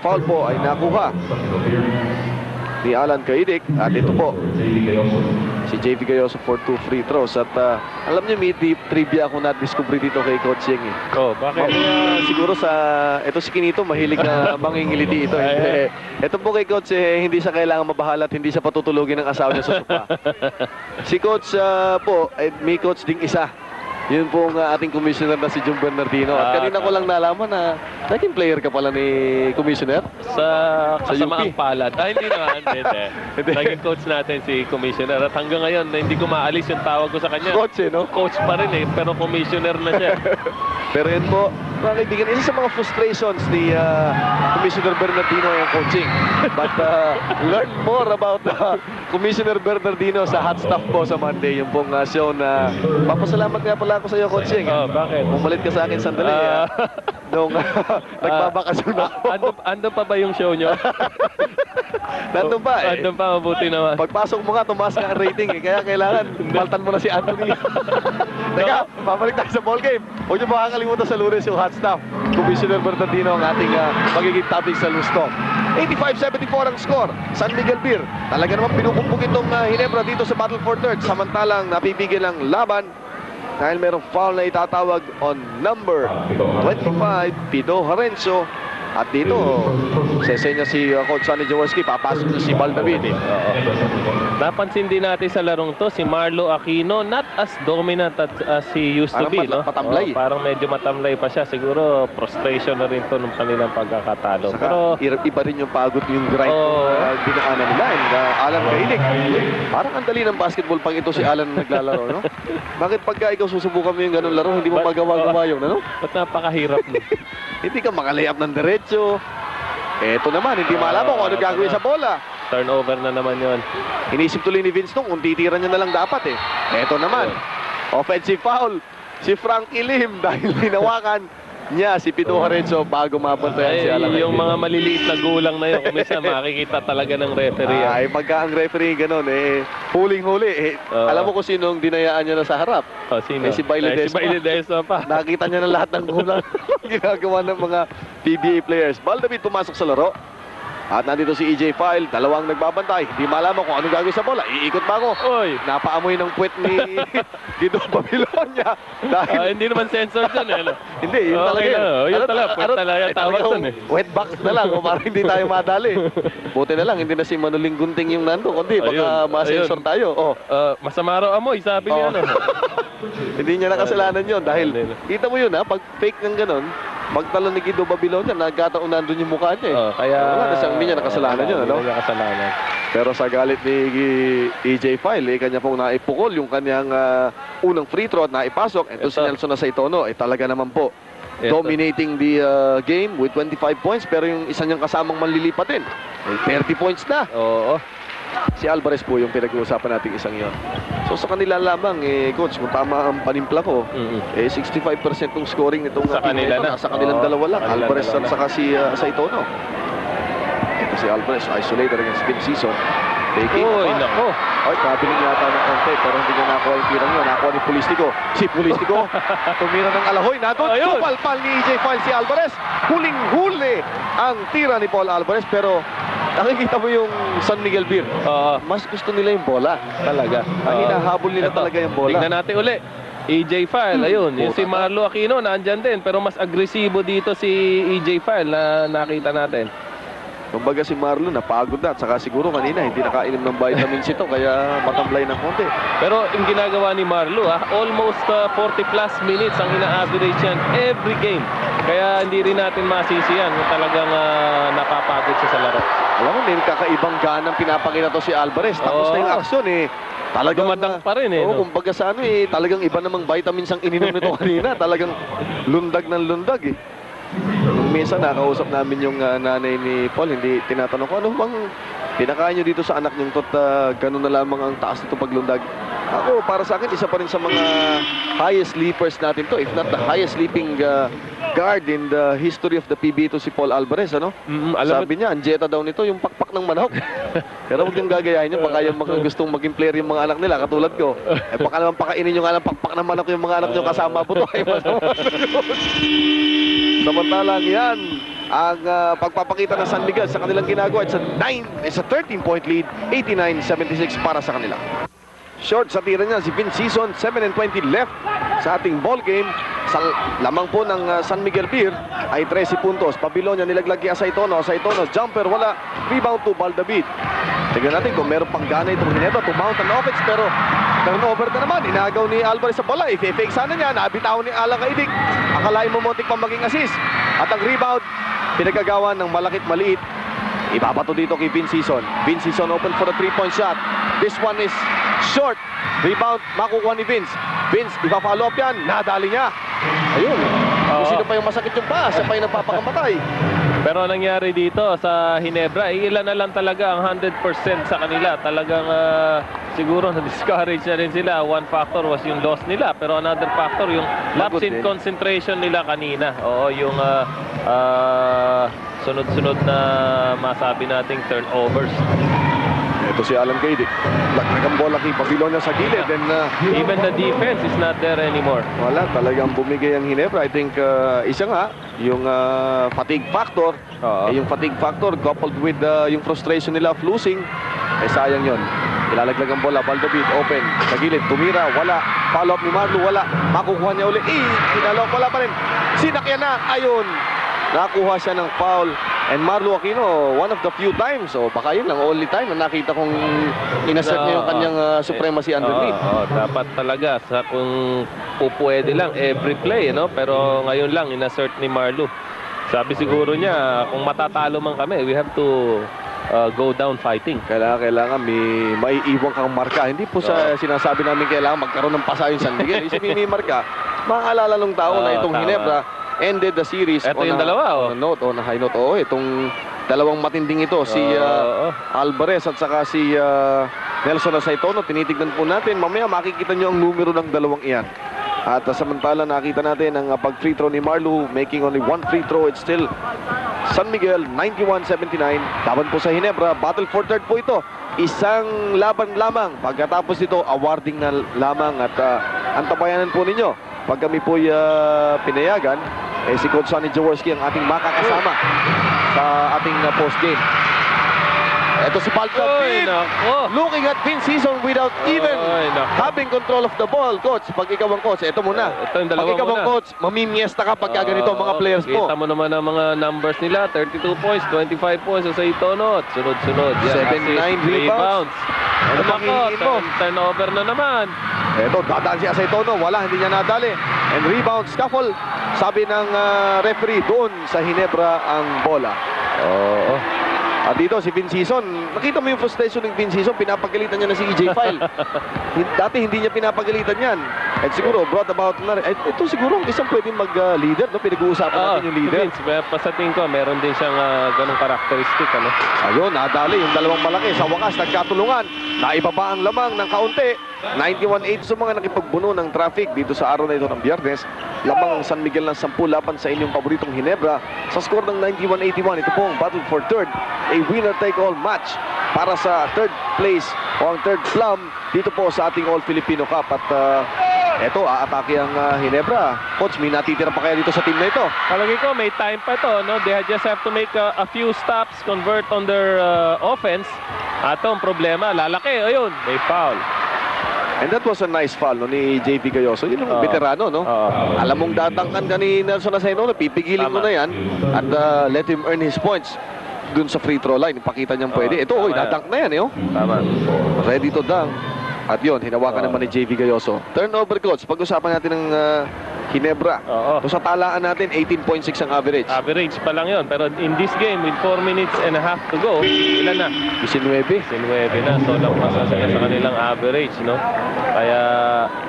foul po ay nakuha ni Alan Kaidik. At ito po, si JV Galloso for 2 free throws. At alam niyo, may trivia ako na-discover dito kay Coach Yeng. Bakit? Siguro ito si Kinito, mahilig na mangingiliti ito. Ito po kay Coach, hindi siya kailangan mabahala at hindi siya patutulugin ng asawa niya sa sopa. Si Coach po, may coach ding isa. Yun po ang ating commissioner na si Jung Bernardino. At kanina ko lang nalaman na naging player ka pala ni commissioner. Sa kasamaang palad. Hindi naman. Naging coach natin si commissioner. At hanggang ngayon, hindi ko maalis yung tawag ko sa kanya. Coach no? Coach pa rin pero commissioner na siya. Pero yun po, mga kaibigan, isa sa mga frustrations ni Commissioner Bernardino yung coaching. But learn more about Commissioner Bernardino sa hot stuff po sa Monday. Yung pong show na papasalamat nga pala ako sa iyo, Coach Yeng. Bakit? Pumalit ka sa akin sandali. Nung nagbabakasyon ako. Ando pa ba yung show nyo? Nandun pa eh. Andun pa, mabuti naman. Pagpasok mo nga, tumaas nga ang rating eh. Kaya kailangan, paltan mo na si Anthony. Teka, babalik tayo sa ball game. Huwag niyo makakalimutan sa Lunes yung hot stuff. Commissioner Bernardino ang ating magiging topic sa Loose Talk. 85-74 ang score. San Miguel Beer. Talaga naman pinupumpog itong Ginebra dito sa Battle for Third. Samantalang napipigil ang laban dahil merong foul na itatawag on number 25, Pido Harenzo. At dito, sesenya si Coach Sonny Jaworski, papasok na si Baldavid. Napansin din natin sa larong to, si Marlo Aquino, not as dominant as he used to be. No? Patamlay. Parang medyo matamlay pa siya. Siguro, frustration na rin to ng kanilang pagkakatalo. Saka, pero iba rin yung pagod yung grind dinaanan nila. And Alan Kainig, parang ang dali ng basketball pag ito si Alan naglalaro. No? Bakit pagka ikaw susubukan mo yung ganun laro, hindi mo magawa-gawa yun? Ano? Ba't napakahirap no? Hindi ka makalayap ng diretso. Eto naman, hindi malaman kung ano gagawin sa bola. Turnover na naman yon. Inisip tuloy ni Vince nung kung titira niya na lang dapat eh. Eto naman, offensive foul. Si Frankie Lim dahil hinawakan niya si Pido Harenzo bago mapuntayan si Alan. Yung mga maliliit na gulang na yun, kung minsan makikita talaga ng referee. Ay, pagka ang referee ganun eh, huling-huli. Alam mo kung sino ang dinayaan niya na sa harap? Sino? Si Baile Desma. Si Baile Desma pa. Nakita niya na lahat ng gulang ginagawa ng mga PBA players. Baldavid pumasok sa laro. At nandito si EJ File, dalawang nagbabantay. Hindi malaman kung anong gagawin sa bola. Iikot pa ako. Oy. Napaamoy ng puwet ni Guido Babilonia. Dahil hindi naman censored dyan eh. hindi, yun talaga yun. Yun talaga, puwet talaga tawag dun eh. Wet box na lang, para hindi tayo madali. Buti na lang, hindi na si Manuling Gunting yung nando. Kundi, baka ma-censor tayo. Masama raw amoy, sabi niya. Hindi niya nakasalanan yun. Dahil, kita mo yun ha, pag fake ng ganon, magtalo ni Guido Babilonia, nagkataon nandun yung mukha niya eh. Kaya wala na siyang hindi niya nakasalanan yun, ano? Hindi niya nakasalanan. Pero sa galit ni EJ File, kanya pong naipukol yung kanyang unang free throw at naipasok. Ito si Nelson Aceitono, talaga naman po dominating the game with 25 points. Pero yung isa niyang kasamang manlilipat din, 30 points na. Oo. Si Alvarez po yung pinag-uusapan nating isang yon. So sa kanila lamang, Coach, kung tama ang panimpla ko, 65% ng scoring nitong sa kanila na. Sa kanilang dalawa lang. Alvarez at saka si Aceitono. Ito si Alvarez, isolated against Vince Season. Taking nako. Ay, kabiling yata ng konti, pero hindi niya nakuha yung tirang yun. Nakuha ni Pulistico. Si Pulistico, tumira ng alahoy. Nandun, tupal-pal ni EJ File si Alvarez. Huling-huli ang tira ni Paul Alvarez, pero nakikita mo yung San Miguel Beer. Mas gusto nila yung bola. Talaga. Ang hinahabol nila talaga yung bola. Tingnan natin uli. EJ File, ayun. Yung si Marlo Aquino, nandyan din. Pero mas agresibo dito si EJ File na nakita natin. Kumbaga si Marlon napagod na at saka siguro kanina hindi nakainom ng vitamins ito kaya matamlay ng konti. Pero yung ginagawa ni Marlo almost 40 plus minutes ang ina-average yan every game. Kaya hindi rin natin masisi yan kung talagang napapagod siya sa laro. Alam mo, may kakaibang ganang pinapakita to si Alvarez. Tapos na yung aksyon talagang dumadang pa rin kumbaga sa talagang iba namang vitamins ang ininom nito kanina. Talagang lundag ng lundag Nung minsan nakausap namin yung nanay ni Paul, hindi tinatanong ko, ano bang pinakain nyo dito sa anak nyo tot ganun na lamang ang taas nito paglundag. Ako, para sa akin, isa pa rin sa mga highest sleepers natin to, if not the highest sleeping guard in the history of the PBA to si Paul Alvarez, ano? Sabi niya, anjeta daw nito, yung pakpak ng manok. Pero huwag yung gagayahin nyo, baka yung mga gustong maging player yung mga anak nila, katulad ko. Baka naman pakainin nyo nga ng pakpak ng manok yung mga anak nyo kasama po to. Samantalang yan ang pagpapakita ng San Miguel sa kanilang ginagawa. It's a 13-point lead, 89-76 para sa kanila. Short sa tira niya si Vince Season, 7:20 left sa ating ball game. Sa lamang po ng San Miguel Beer ay 13 puntos. Babilonia nilaglag kay Aceitono. Aceitono, jumper, wala. Rebound to Baldavid. Tignan natin kung meron pang gana itong Ginebra to mount an offense, pero turnover na naman. Inagaw ni Alvarez sa bola. I-fake sana niya. Nabitaw ni Alan Kaidig. Akalain mo muntik pang maging assist. At ang rebound, pinagagawa ng malakit maliit. Ibabato dito kay Vince Season. Vince Season open for a 3-point shot. This one is short. Rebound, makukuha ni Vince. Vince, ipa-follow up yan. Nadali niya. Ayun. Kung sino pa yung masakit yung paa, siya pa yung nagpapakamatay. Pero nangyari dito sa Ginebra, ilan na lang talaga ang 100% sa kanila. Talagang siguro na-discourage na rin sila. One factor was yung loss nila. Pero another factor, yung lapse in concentration nila kanina. Oo, yung sunod-sunod na masabi nating turnovers. Ito si Alan Kaydick. Lagnagang bola kay Babilonia sa gilid. And, even the defense is not there anymore. Wala, talagang bumigay ang Ginebra. I think isa nga, yung fatigue factor. Yung fatigue factor coupled with yung frustration nila of losing. Sayang yon. Ilalaglag ang bola, Valdavid, open, sa gilid, tumira, wala. Follow up ni Marlo, wala. Makukuha niya ulit. Kinalok, wala pa rin. Sinakyan na, ayun. Nakuha siya ng foul. And Marlo Aquino, one of the few times, o baka yun lang, only time na nakita kong inassert niya yung kanyang supremacy underneath. Dapat talaga, kung pupwede lang, every play, no? Pero ngayon lang, inassert ni Marlo. Sabi siguro niya, kung matatalo man kami, we have to go down fighting. Kailangan may iiwan kang marka. Hindi po sa sinasabi namin kailangan magkaroon ng pasa yung San Miguel. Isipin may marka. Maaalala nung tao na itong Ginebra ended the series ito yung dalawa, on a high note. Itong dalawang matinding ito, si Alvarez at saka si Nelson Asaitono. Tinitignan po natin. Mamaya makikita nyo ang numero ng dalawang iyan. At samantala nakita natin ang pag-free throw ni Marlo, making only one free throw. It's still San Miguel 91-79. Laban po sa Ginebra. Battle for third po ito. Isang laban lamang. Pagkatapos ito, awarding na lamang. At antabayanan po ninyo. Pag kami po'y pinayagan, si Coach Sonny Jaworski ang ating makakasama sa ating post-game. Ito si Valdavid. Looking at Vince Season without even having control of the ball. Coach, pag ikaw ang coach, ito muna. Ito yung pag ikaw ang coach, mamimiesta ka pagka ganito mga players mo. Kita mo naman ang mga numbers nila. 32 points, 25 points sa Itono. Sunod-sunod. 7-9 rebounds. Ano nako, turnover na naman. Ito, dadaan siya sa Itono. Wala, hindi niya nadali. And rebound, scuffle. Sabi ng referee, doon sa Ginebra ang bola. At dito si Vince Season, nakita mo yung frustration ng Vince Season, pinapagalitan niya na si EJ File. Dati hindi niya pinapagalitan yan. At siguro brought about na rin. Ito siguro ang isang pwedeng mag-leader, no? Pinag-uusapan natin yung leader. Vince, pasating ko, meron din siyang ganong karakteristik, ano? Ayun, nadali yung dalawang malaki. Sa wakas, nagkatulungan. Naibaba ang lamang ng kaunti. 91-8 sa mga nakipagbuno ng traffic dito sa araw na ito ng Biyernes. Lamang ang San Miguel ng 10 laban sa inyong paboritong Ginebra. Sa score ng 91-81, ito po ang battle for third. A winner-take-all match para sa third place o ang third plum dito po sa ating All-Filipino Cup. At eto, aatake ang Ginebra. Coach, may natitira pa kaya dito sa team na ito? Palagi ko, may time pa ito, no? They just have to make a few stops, convert on their offense. Ato, ang problema, lalaki. Ayun, may foul. And that was a nice foul, no, ni JP Gayoso. Yun yung veterano, no? Alam mong datangkan ka ni Nelson Asaitono, pipigilin mo na yan at let him earn his points dun sa free throw line. Ipakita niyang pwede. Ito, datank na yan, eh. Tama. Ready to dunk. At yun, hinawakan naman ni JV Gayoso. Turnover, coach. Pag-usapan natin ng Ginebra. So sa talaan natin, 18.6 ang average. Average pa lang yun. Pero in this game, with 4 minutes and a half to go, ilan na? 19. 19 na. So lang sa kanilang average, no? Kaya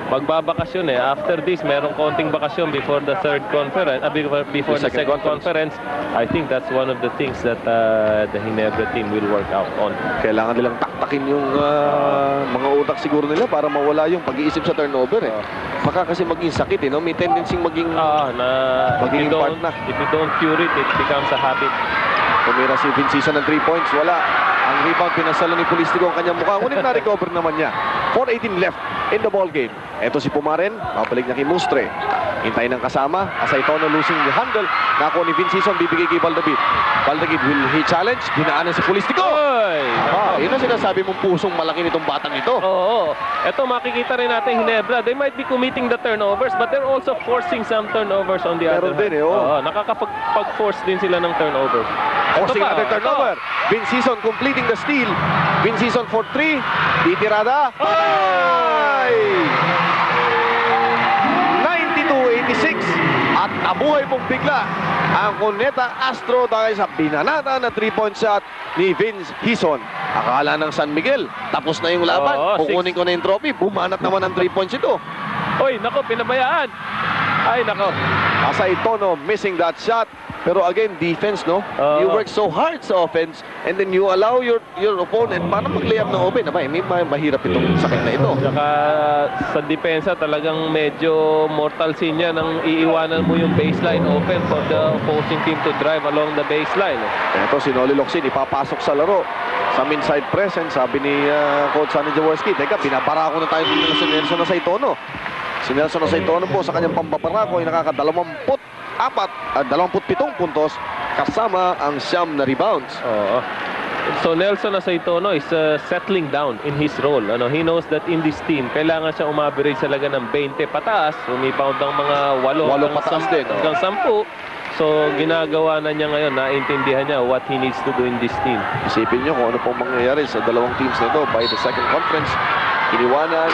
magbabakasyon eh. After this, merong konting bakasyon before the third conference, before the second conference. I think that's one of the things that the Ginebra team will work out on. Kailangan nilang taktakin yung mga utak siguro nila para mawala yung pag-iisip sa turnover, eh. Baka kasi maging sakit, eh, no? May tendency maging maging part na. If you don't cure it, it becomes a habit. Tumira si Vince Season ng 3 points. Wala. Ang rebound, pinasalo ni Pulistico ang kanyang mukha. Ngunit na-recover naman niya. 4:18 left in the ball game. Ito si Pumaren. Babalik niya kay Mustre. Hintay ng kasama. Asaitono losing the handle. Nakuha ni Vince Season. Bibigay kay Valdavid. Valdavid will he challenge. Dinaanan si Pulistico. Yun ang sinasabi mong pusong malaki nitong batang ito. Oo. Ito makikita rin natin Ginebra. They might be committing the turnovers but they're also forcing some turnovers on the other hand. Nakakapag-force din sila ng turnovers. Forcing another turnover. Vince Season completing the steal. Vince Season for 3. Titirada. 92-86. At nabuhay pong bigla ang Cuneta Astro dahil sa binanata na 3-point shot ni Vince Season. Akala ng San Miguel, tapos na yung laban. Kukunin ko na yung trophy. Bumanat naman ang 3 points ito. Oy, nako, pinabayaan. Ay, nako. Asay Tono missing that shot. Pero again, defense, no? You work so hard sa offense and then you allow your opponent para mag-layup ng open. Abay, mahirap itong sakit na ito. Saka sa depensa, talagang medyo mortal sin yan ang iiwanan mo yung baseline open for the opposing team to drive along the baseline. Ito si Noli Locsin, ipapasok sa laro. Some inside presence, sabi ni Coach Sonny Jaworski, teka, binabara ko na tayo dito si Nelson Aceitono. Si Nelson Aceitono po sa kanyang pambabarako ay nakaka-27 puntos kasama ang 9 na rebounds. So Nelson Aceitono is settling down in his role. He knows that in this team, kailangan siya umaverage talaga ng 20 pataas, rebound ng mga 8 pataas din, hanggang 10. So ginagawa na niya ngayon, naintindihan niya what he needs to do in this team. Isipin niyo kung ano pong mangyayari sa dalawang teams na ito by the second conference. Iniwanan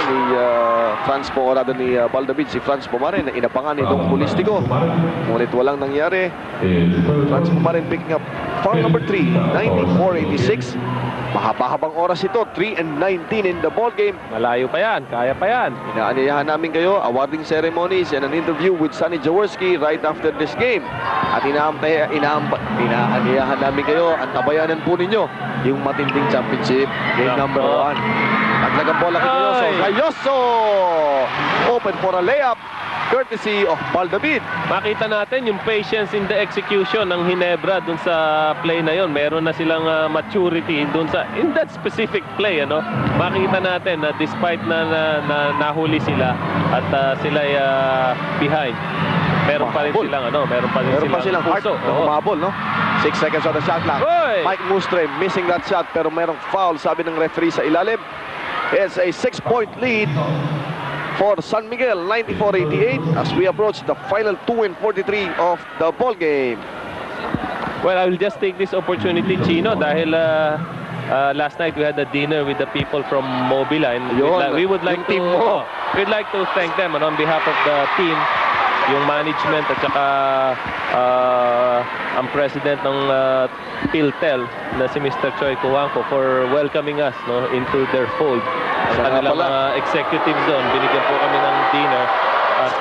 ni Baldavid si Franz Pumarin na inapangan itong Pulístico. Ngunit walang nangyari. Franz Pumarin picking up foul number 3, 94-86. Mahaba-habang oras ito, 3-19 in the ball game. Malayo pa yan, kaya pa yan. Inaanyayahan namin kayo, awarding ceremonies and an interview with Sonny Jaworski right after this game. At inaanyayahan namin kayo, ang tabayanan po ninyo yung matinding championship game number 1. Naglagang bola kay Rayoso. Open for a layup courtesy of Baldavid. Makita natin yung patience in the execution ng Ginebra dun sa play na yon. Meron na silang maturity dun sa in that specific play, Makita natin na despite na nahuli sila at sila ay behind. Meron pa rin silang heart na humabol, 6 seconds on the shot clock. Mike Mustre missing that shot pero merong foul, sabi ng referee sa ilalim. It's a 6-point lead for San Miguel, 94-88 as we approach the final 2:43 of the ball game. Well, I will just take this opportunity, Chino, dahil last night we had a dinner with the people from Mobile and we would like to thank them on behalf of the team, yung management at saka ang president ng PhilTel na si Mr. Choi Kuwangko for welcoming us into their fold. Ang kanilang mga executives doon, binigyan po kami ng dinner at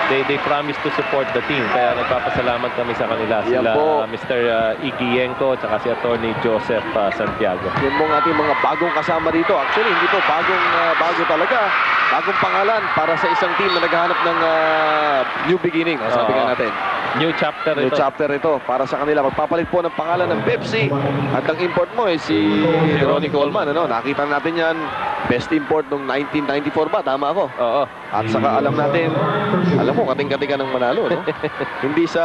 they promised to support the team. Kaya nagpapasalamat kami sa kanila. Sila Mr. Igienko at saka si Attorney Joseph Santiago. Yan po ang ating mga bagong kasama dito. Actually, hindi po bago talaga. Bagong pangalan para sa isang team na naghahanap ng new beginning. Sabi nga natin. New chapter ito para sa kanila. Magpapalit po ng pangalan ng Pepsi. At ang import mo si Ronnie Coleman. Nakita natin yan. Best import noong 1994 ba? Tama ako? Oo. At saka alam mo, kating-kating ka ng manalo, Hindi sa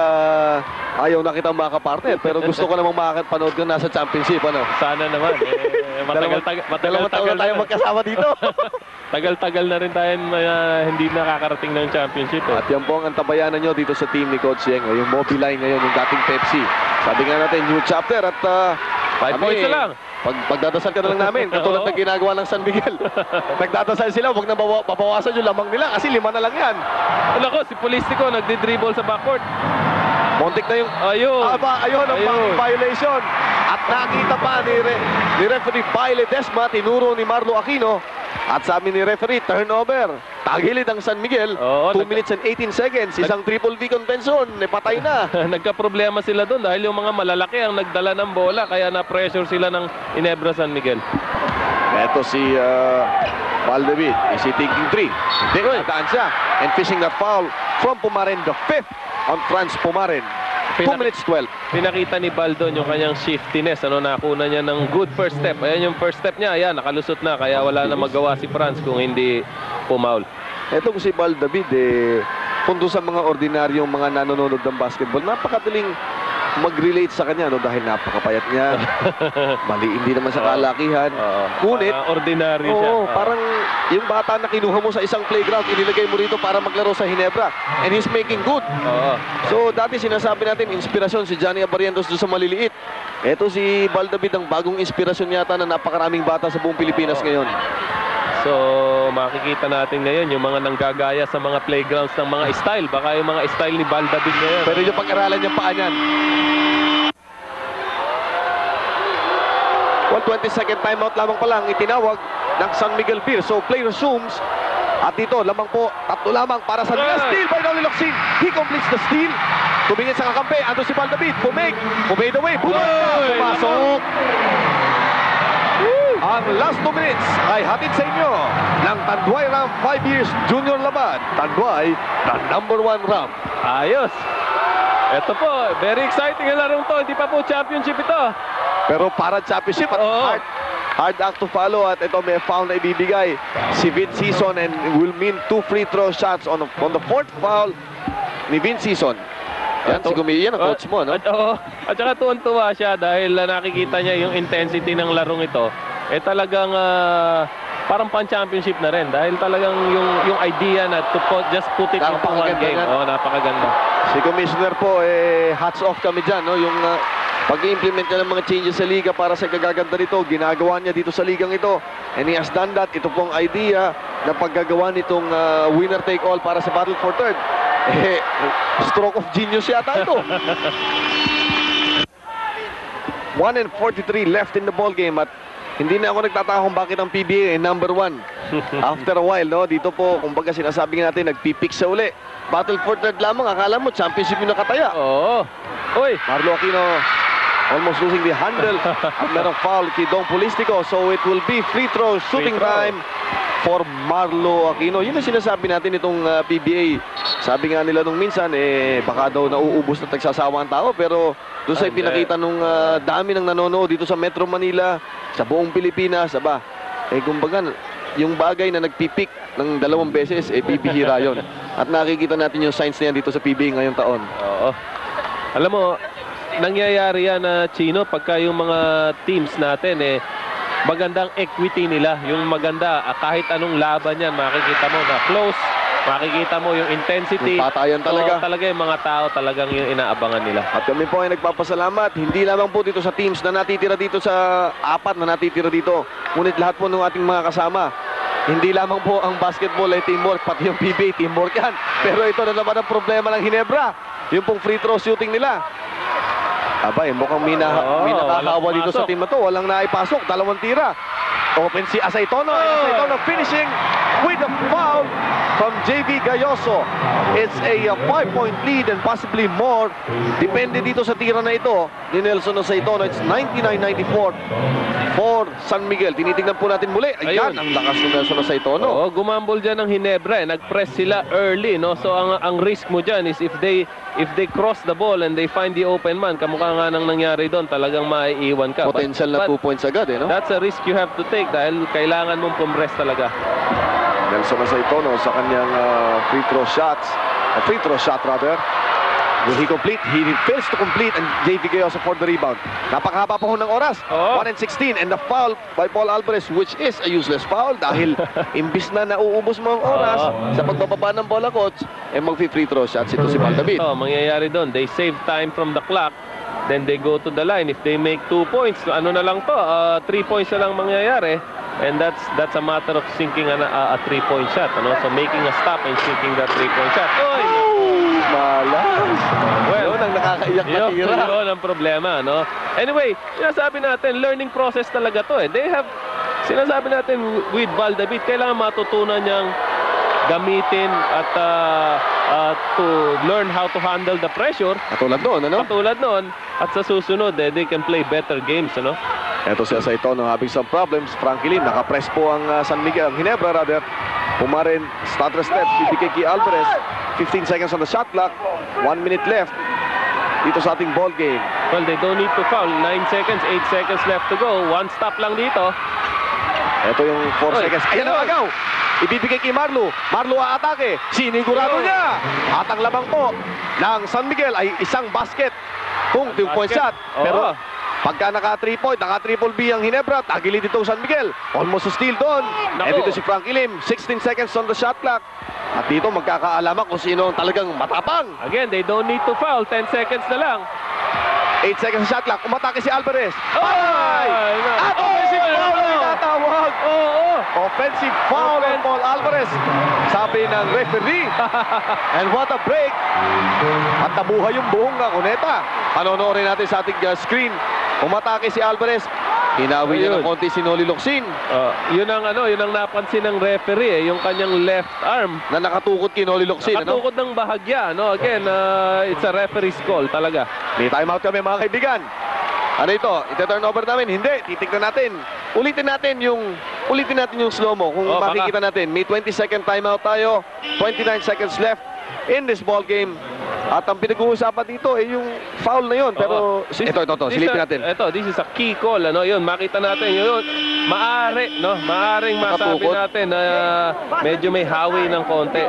ayaw na kitang makapartner, pero gusto ko namang makapanood ko nasa championship, Sana naman. Matagal tayo magkasama dito. Tagal-tagal na rin tayo hindi nakakarating ng championship. At yan po ang antabayanan nyo dito sa team ni Coach Yeng. Yung Mobile ngayon, yung dating Pepsi. Sabi nga natin, new chapter at 5 points na lang. Pagdadasal ka na lang namin, katulad ng ginagawa ng San Miguel. Nagdadasal sila, huwag na babawasan yung lamang nila kasi 5 na lang yan. Nako, si Pulístico nagdi-dribble sa backcourt. Montik na yung ayun ang violation. At nakita pa ni referee Baile Desma, tinuro ni Marlo Aquino. At sabi ni referee, turnover. Tagilid ang San Miguel. 2 minutes and 18 seconds. Isang triple V convention. Patay na. Nagka-problema sila doon dahil yung mga malalaki ang nagdala ng bola. Kaya na-pressure sila ng Ginebra San Miguel. Ito si Baldavid. Is he taking 3? Hindi. Nataan siya. And fishing that foul from Pumarin. The 5th on Franz Pumarin. 2 minutes 12. Pinakita ni Baldon yung kanyang shiftiness. Nakuna niya ng good first step. Ayan yung first step niya. Ayan, nakalusot na. Kaya wala na magawa si Franz kung hindi pumaul. Etong si Baldavid, kung doon sa mga ordinaryong mga nanonood ng basketball, napakadaling mag-relate sa kanya dahil napakapayat niya. Mali, hindi naman sa kalakihan. Ngunit, ordinaryo siya. Parang yung bata na kinuha mo sa isang playground, inilagay mo rito para maglaro sa Ginebra. And he's making good. So, dati sinasabi natin, inspirasyon si Johnny Abarientos doon sa maliliit. Ito si Baldavid, ang bagong inspirasyon yata na napakaraming bata sa buong Pilipinas ngayon. So, makikita natin ngayon yung mga nanggagaya sa mga playgrounds ng mga style. Baka yung mga style ni Baldavid ngayon. Pero yung pag-aralan niyang paa niyan. 20-second timeout lamang pa lang itinawag ng San Miguel Beer. So, play resumes At dito, lamang po, tatlo lamang para sa nila. Steal by Noli Locsin. He completes the steal. Tumingin sa kakampi. Ando si Valdavid. Pumig away. Pumasok. Ang last 2 minutes ay hatid sa inyo ng Tanduay Ram 5 years junior laban. Tanduay, the #1 Ram. Ayos. Ito po, very exciting ang larong to. Hindi pa po championship ito. Pero para championship at hard act to follow. At ito may foul na ibibigay si Vince Season and will mean 2 free throw shots on the 4th foul ni Vince Season. Yan, si Gumiyan ang coach mo, no? At saka tuwan-tuwa siya dahil nakikita niya yung intensity ng larong ito. Talagang parang pan-championship na rin dahil talagang yung idea na just put it into one game. Napakaganda. Si Commissioner po, hats off kami dyan, no? Yung pag-implement niya ng mga changes sa liga para sa kagaganda nito, ginagawa niya dito sa ligang ito. And he has done that. Ito pong idea na paggagawa nitong winner take all para sa Battle for Third. Stroke of genius yata ito. 1:43 left in the ball game at hindi na ako nagtataka kung bakit ang PBA ay #1. After a while, no? Dito po, kumbaga sinasabi natin, nagpipik sa uli. Battle for Third lamang, akala mo, championship yung nakataya. Uy! Marlo Aquino almost losing the handle. At merong foul kay Dong Polistico. So it will be free throw shooting time for Marlo Aquino. Yun ang sinasabi natin itong PBA. Sabi nga nila nung minsan, baka daw nauubos na tagsasawa ang tao. Pero doon sa ipinakita nung dami ng nanonood dito sa Metro Manila, sa buong Pilipinas, kumbaga, yung bagay na nagpipik ng 2 beses, bibihira yon. At nakikita natin yung signs na yan dito sa PBA ngayong taon. Alam mo, nangyayari yan na Chino pagka yung mga teams natin magandang equity nila. Yung maganda, kahit anong laban yan, makikita mo na close, makikita mo yung intensity. Yung patayan talaga. Talaga yung mga tao talagang yung inaabangan nila. At kami po ay nagpapasalamat, hindi lamang po dito sa teams na natitira dito sa 4 na natitira dito. Ngunit lahat po ng ating mga kasama. Hindi lamang po ang basketball ay teamwork, pati yung PBA teamwork yan. Pero ito na naman ang problema ng Ginebra. Yung pong free throw shooting nila. Mukhang minakahawa dito sa team na to. Walang naipasok, 2 tira. Open si Asaytono. Asaytono finishing with a foul from JV Gayoso. It's a 5-point lead and possibly more. Depende dito sa tira na ito ni Nelson Asaytono. It's 99-94 for San Miguel. Tinitingnan po natin muli. Ayan, ang lakas ni Nelson Asaytono. Gumambol dyan ng Ginebra. Nag-press sila early, no? So ang risk mo dyan is if they cross the ball and they find the open man, kamukha nga nang nangyari doon, talagang maiiwan ka. Potential na 2 points agad, no? That's a risk you have to take dahil kailangan mong pumress talaga. Nelson Asaytono sa kanyang free throw shot rather. Will he complete? He fails to complete and JV Gayoso for the rebound. Napakahaba pa ho ng oras. 1:16 and the foul by Paul Alvarez, which is a useless foul dahil imbis na nauubos mo ang oras sa pagbababa ng bola, coach, mag-free throw shots ito si Valdavid. Mangyayari doon, they save time from the clock. Then they go to the line. If they make 2 points, ano na lang to, 3 points na lang mangyayari. And that's a matter of sinking a 3-point shot. So making a stop and sinking that 3-point shot. Malas. Well, yun ang nakakaiyak na tira. Yun ang problema, no? Anyway, sinasabi natin, learning process talaga to. They have, sinasabi natin with Valdavid, kailangan matutunan niyang gamitin at to learn how to handle the pressure. Katulad noon, At sa susunod, they can play better games, ano? Ito si Asaytono having some problems. Frankie Lim, nakapress po ang San Miguel, ang Ginebra rather. Pumarin, stutter steps, bibigay kay Alvarez. 15 seconds on the shot clock. 1 minute left dito sa ating ball game. Well, they don't need to foul. 9 seconds, 8 seconds left to go. 1 stop lang dito. Ito yung 4 seconds. Ayan ang agaw. Ibibigay kay Marlo. Marlo aatake. Sinigurado niya. At ang labang po ng San Miguel ay isang basket. Kung 2-point shot. Pero pagka naka-3 point, naka-triple B ang Ginebra, tagilid itong San Miguel. Almost a steal doon. And dito si Frankie Lim. 16 seconds on the shot clock. At dito magkakaalaman kung sino ang talagang matapang. Again, they don't need to foul. 10 seconds na lang. 8 seconds sa shot clock. Umatake si Alvarez. At offensive foul ang tinatawag. Offensive foul ng Paul Alvarez. Sabi ng referee. And what a break. At nabuhay yung buong Cuneta. Panonoorin natin sa ating screen. Umatake si Alvarez. Hinawi niya Ayun. ng konti si Noli Locsin Yun ang napansin ng referee, yung kanyang left arm. na nakatukod kay Noli Locsin. Ano? Nakatukod ng bahagya, no? Again, it's a referee's call talaga. May timeout kami mga kaibigan. Ano ito? Ito-turnover namin? Hindi. Titignan natin. Ulitin natin yung slow-mo. Kung baka. makikita natin, may 20-second timeout tayo. 29 seconds left in this ball game. At ang pinag-uusapan dito ay yung foul na yun. Pero ito, silipin natin. This is a key call, ano? Yun, makita natin yun. Maaring masabi Nakatukod. natin na medyo may hawi ng konti.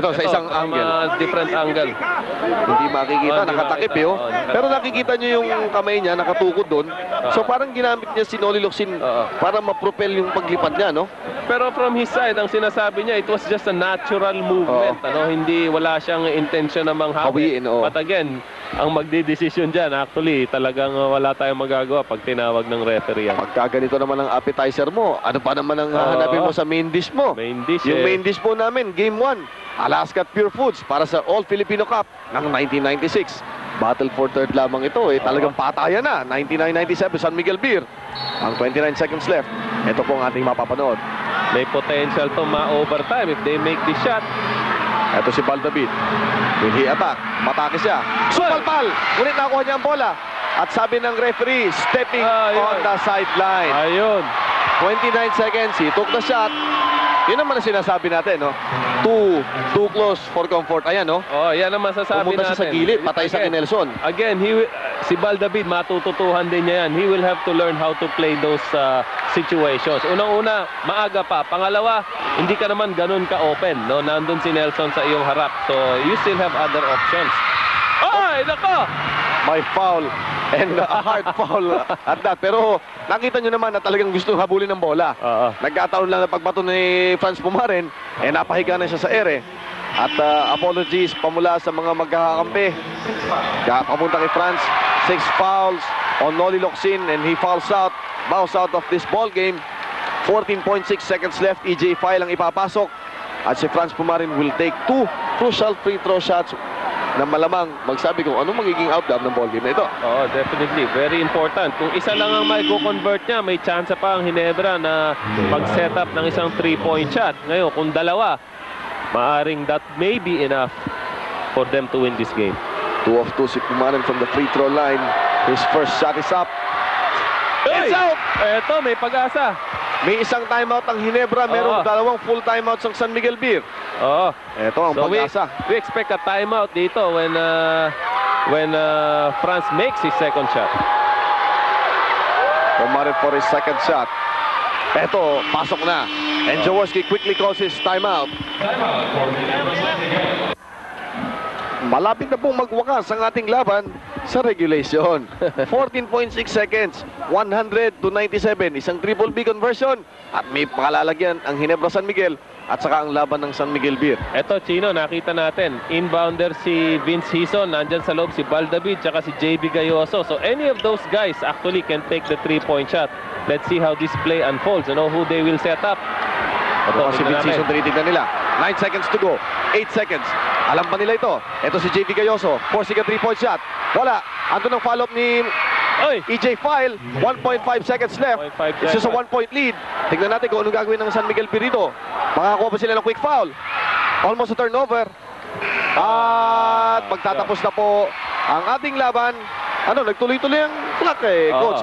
Ito, sa isang angle. Different angle. Hindi makikita, Hindi nakatakip makita. eh. Pero nakikita nyo yung kamay niya, nakatukod doon. So parang ginamit niya si Noli Locsin para ma-propel yung paglipad niya, no? Pero from his side, ang sinasabi niya, it was just a natural movement. Ano, wala siyang intention na manghawi. Hawiin, oo. But again, ang magdidesisyon dyan, actually, talagang wala tayong magagawa pag tinawag ng referee yan. Pagka ganito naman ang appetizer mo, ano pa naman ang hahanapin mo sa main dish mo? Main dish, Yung main dish po namin, Game 1, Alaska at Pure Foods para sa All-Filipino Cup ng 1996. Battle for third lamang ito eh. Talagang patayan na. 99-97 San Miguel Beer. Ang 29 seconds left. Ito po ang ating mapapanood. May potential to ma-overtime if they make the shot. Ito si Baldavid. Will he attack? Matake siya. Supalpal! Ngunit nakuha niya ang bola. At sabi ng referee, stepping on the sideline. Ayun. 29 seconds. He took the shot. Yun naman ang sinasabi natin, no? Too close for comfort. Ayan, no? Yan ang masasabi Pumunta natin. siya sa gilid. Patay sa Nelson. Again, si Baldavid, matututuhan din niya yan. He will have to learn how to play those situations. Unang-una, maaga pa. Pangalawa, hindi ka naman ganun ka-open, no? Nandun si Nelson sa iyong harap. So, you still have other options. Ay, nako! May foul and a hard foul at that. Pero nakita nyo naman na talagang gusto habulin ng bola. Nagkataon lang na pagbato ni Franz Pumaren, napahiga na siya sa ere. At apologies pamula sa mga magkakakampi. Papunta kay Franz, 6 fouls on Noli Locsin and he bounce out of this ball game. 14.6 seconds left. EJ File ang ipapasok. At si Franz Pumaren will take 2 crucial free throw shots na malamang magsabi kung anong magiging outcome ng ballgame na ito. Definitely. Very important. Kung isa lang ang may convert niya, may chance pa ang Ginebra na mag-set up ng isang 3-point shot. Ngayon, kung dalawa, maaring that may be enough for them to win this game. 2 of 2 si Pumaren from the free throw line. His first shot is up. It's out! Eto, may pag-asa. May isang timeout ang Ginebra. Merong dalawang full timeouts ang San Miguel Beer. Ito ang pag-asa. We expect a timeout dito when Franz makes his second shot. Pumaren for his second shot. Ito, pasok na. And Jaworski quickly calls his timeout. Malapit na pong magwakas ang ating laban sa regulation. 14.6 seconds, 100-97. Isang triple B conversion. At may pakalalagyan ang Ginebra San Miguel at saka ang laban ng San Miguel Beer. Eto, Chino, nakita natin. Inbounder si Vince Hison. Nandyan sa loob si Baldavid tsaka si JB Gayoso. So any of those guys actually can take the 3-point shot. Let's see how this play unfolds. You know who they will set up. Ito si Vince Hison, tinitignan nila. 9 seconds to go. 8 seconds. Alam pa nila ito. Ito si JB Gayoso. Forcing a 3-point shot. Wala. Ando ng follow-up ni EJ File. 1.5 seconds left. It's just a 1-point lead. Tignan natin kung anong gagawin ng San Miguel Pirito. Makakuha pa sila ng quick foul. Almost a turnover. At magtatapos na po ang ating laban. Nagtuloy-tuloy ang clock coach.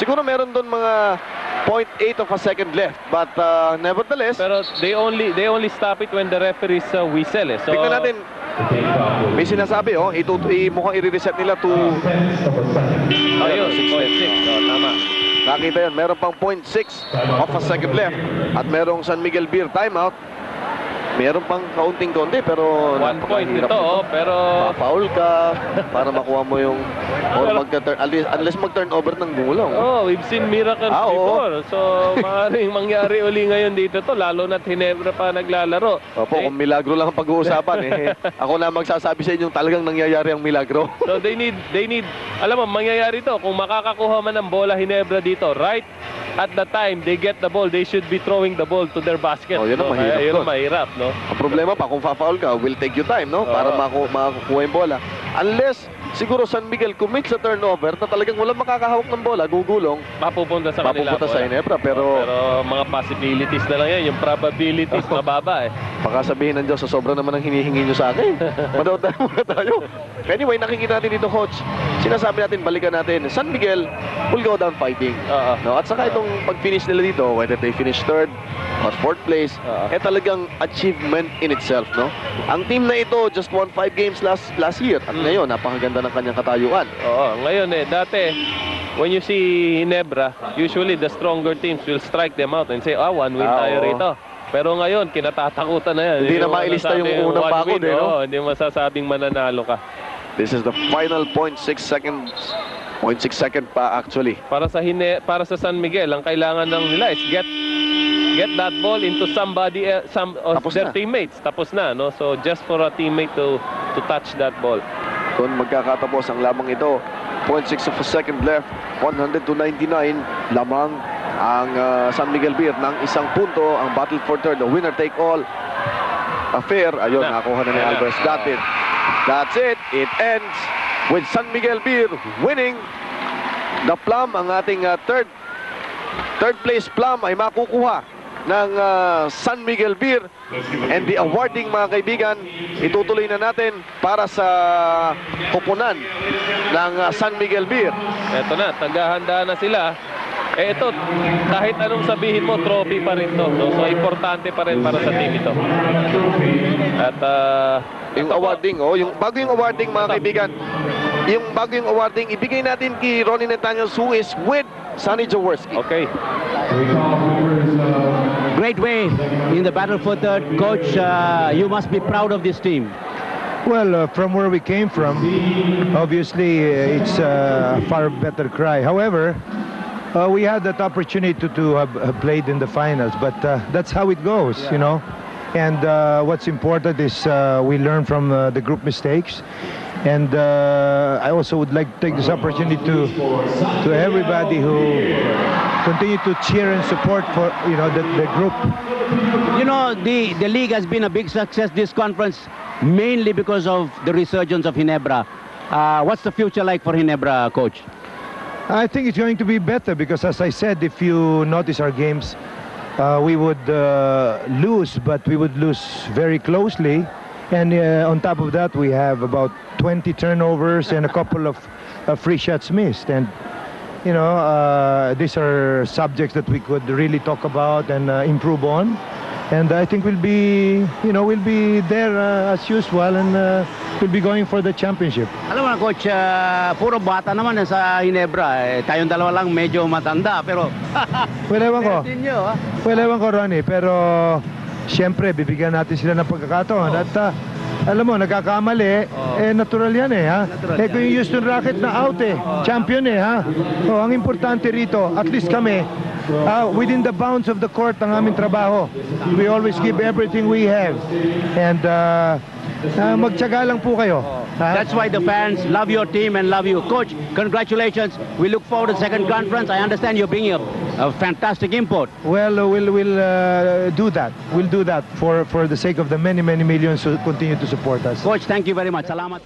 Siguro meron doon mga 0.8 of a second left. But nevertheless. Pero they only stop it when the referees whistle. So, tignan natin. May sinasabi, mukhang i-reset nila to 6.6. Tama. Nakita yan, meron pang 0.6 of a second left. At merong San Miguel Beer timeout. Meron pang kaunting-konti pero 1 point ito, pero foul ka para makuha mo yung unless mag-turnover ng gulong. We've seen miracles before. So, maaaring mangyari uli ngayon dito to, lalo na't Ginebra pa naglalaro. Kung milagro lang ang pag-uusapan ako na magsasabi sa inyong talagang nangyayari ang milagro. So, they need, alam mo, mangyayari to, kung makakakuha man ng bola Ginebra dito, right at the time they get the ball, they should be throwing the ball to their basket. Yun ang mahirap. Yun ang mahirap, no? Ang problema pa, kung fa-foul ka, will take you time, no? Para makukuha yung bola. Unless siguro San Miguel commit sa turnover na talagang walang makakahawak ng bola, gugulong, Mapupunta sa kanila. mapupunta sa bola. Ginebra. Pero Mga possibilities na lang yan. Yung probabilities mababa eh. baka sabihin ng Diyos, sa sobra naman ang hinihingi nyo sa akin. Manood tayo muna tayo. Anyway, nakikita natin dito, Coach. Sinasabi natin, balikan natin. San Miguel will go down fighting. No? At saka itong pag-finish nila dito, whether they finish third or fourth place, talagang achievement in itself. No? Ang team na ito just won 5 games last year. At ngayon, napakaganda ng kanyang katayuan. Ngayon dati, when you see Ginebra, usually the stronger teams will strike them out and say, one win tayo rito. Pero ngayon, kinatatakutan na yan. Hindi na mailista yung unang bakod, no? Hindi masasabing mananalo ka. This is the final 0.6 seconds. 0.6 second pa actually. Para sa San Miguel, ang kailangan lang nila is get that ball into somebody some of their teammates. Tapos na, no? So just for a teammate to touch that ball. Kung magkakatapos ang lamang ito, 0.6 of a second left, 100-99 lamang ang San Miguel Beer ng isang punto. Ang battle for third, the winner take all affair. Ayun, nakuha na ni Alvarez. That's it. It ends with San Miguel Beer winning the plum. Ang ating third place plum ay makukuha ng San Miguel Beer, and the awarding, mga kaibigan, itutuloy na natin para sa kupunan ng San Miguel Beer. Eto na, tagahanda na sila. Ito, kahit anong sabihin mo, trophy pa rin to. No? So, importante pa rin para sa team ito. At yung awarding, bago yung awarding, mga kaibigan, yung bago yung awarding, ibigay natin kay Ronnie Nathaniels, who is with Sonny Jaworski. Okay. Great way in the battle for third. Coach, you must be proud of this team. Well, from where we came from, obviously it's a far better cry. However, we had that opportunity to have played in the finals, but that's how it goes, you know. And what's important is we learn from the group mistakes. And I also would like to take this opportunity to everybody who continue to cheer and support for the group. You know, the league has been a big success this conference, mainly because of the resurgence of Ginebra. What's the future like for Ginebra, Coach? I think it's going to be better because, as I said, if you notice our games, we would lose, but we would lose very closely. And on top of that, we have about 20 turnovers and a couple of free shots missed. And, you know, these are subjects that we could really talk about and improve on. And I think we'll be there as usual, and we'll be going for the championship. Alam mo na, Coach, puro bata naman sa Ginebra. Tayong dalawa lang medyo matanda, pero... Well, ewan ko, Ronnie, pero siyempre, bibigyan natin sila ng pagkakataon. At alam mo, nagkakamali, natural yan ha. Kung yung Houston Rockets na out champion ha. Ang importante rito, at least kami, within the bounds of the court ang aming trabaho. We always give everything we have. And magtiyaga lang po kayo. That's why the fans love your team and love you. Coach, congratulations. We look forward to the second conference. I understand you're bringing a fantastic import. Well, we'll do that. We'll do that for the sake of the many millions who continue to support us. Coach, thank you very much. Salamat.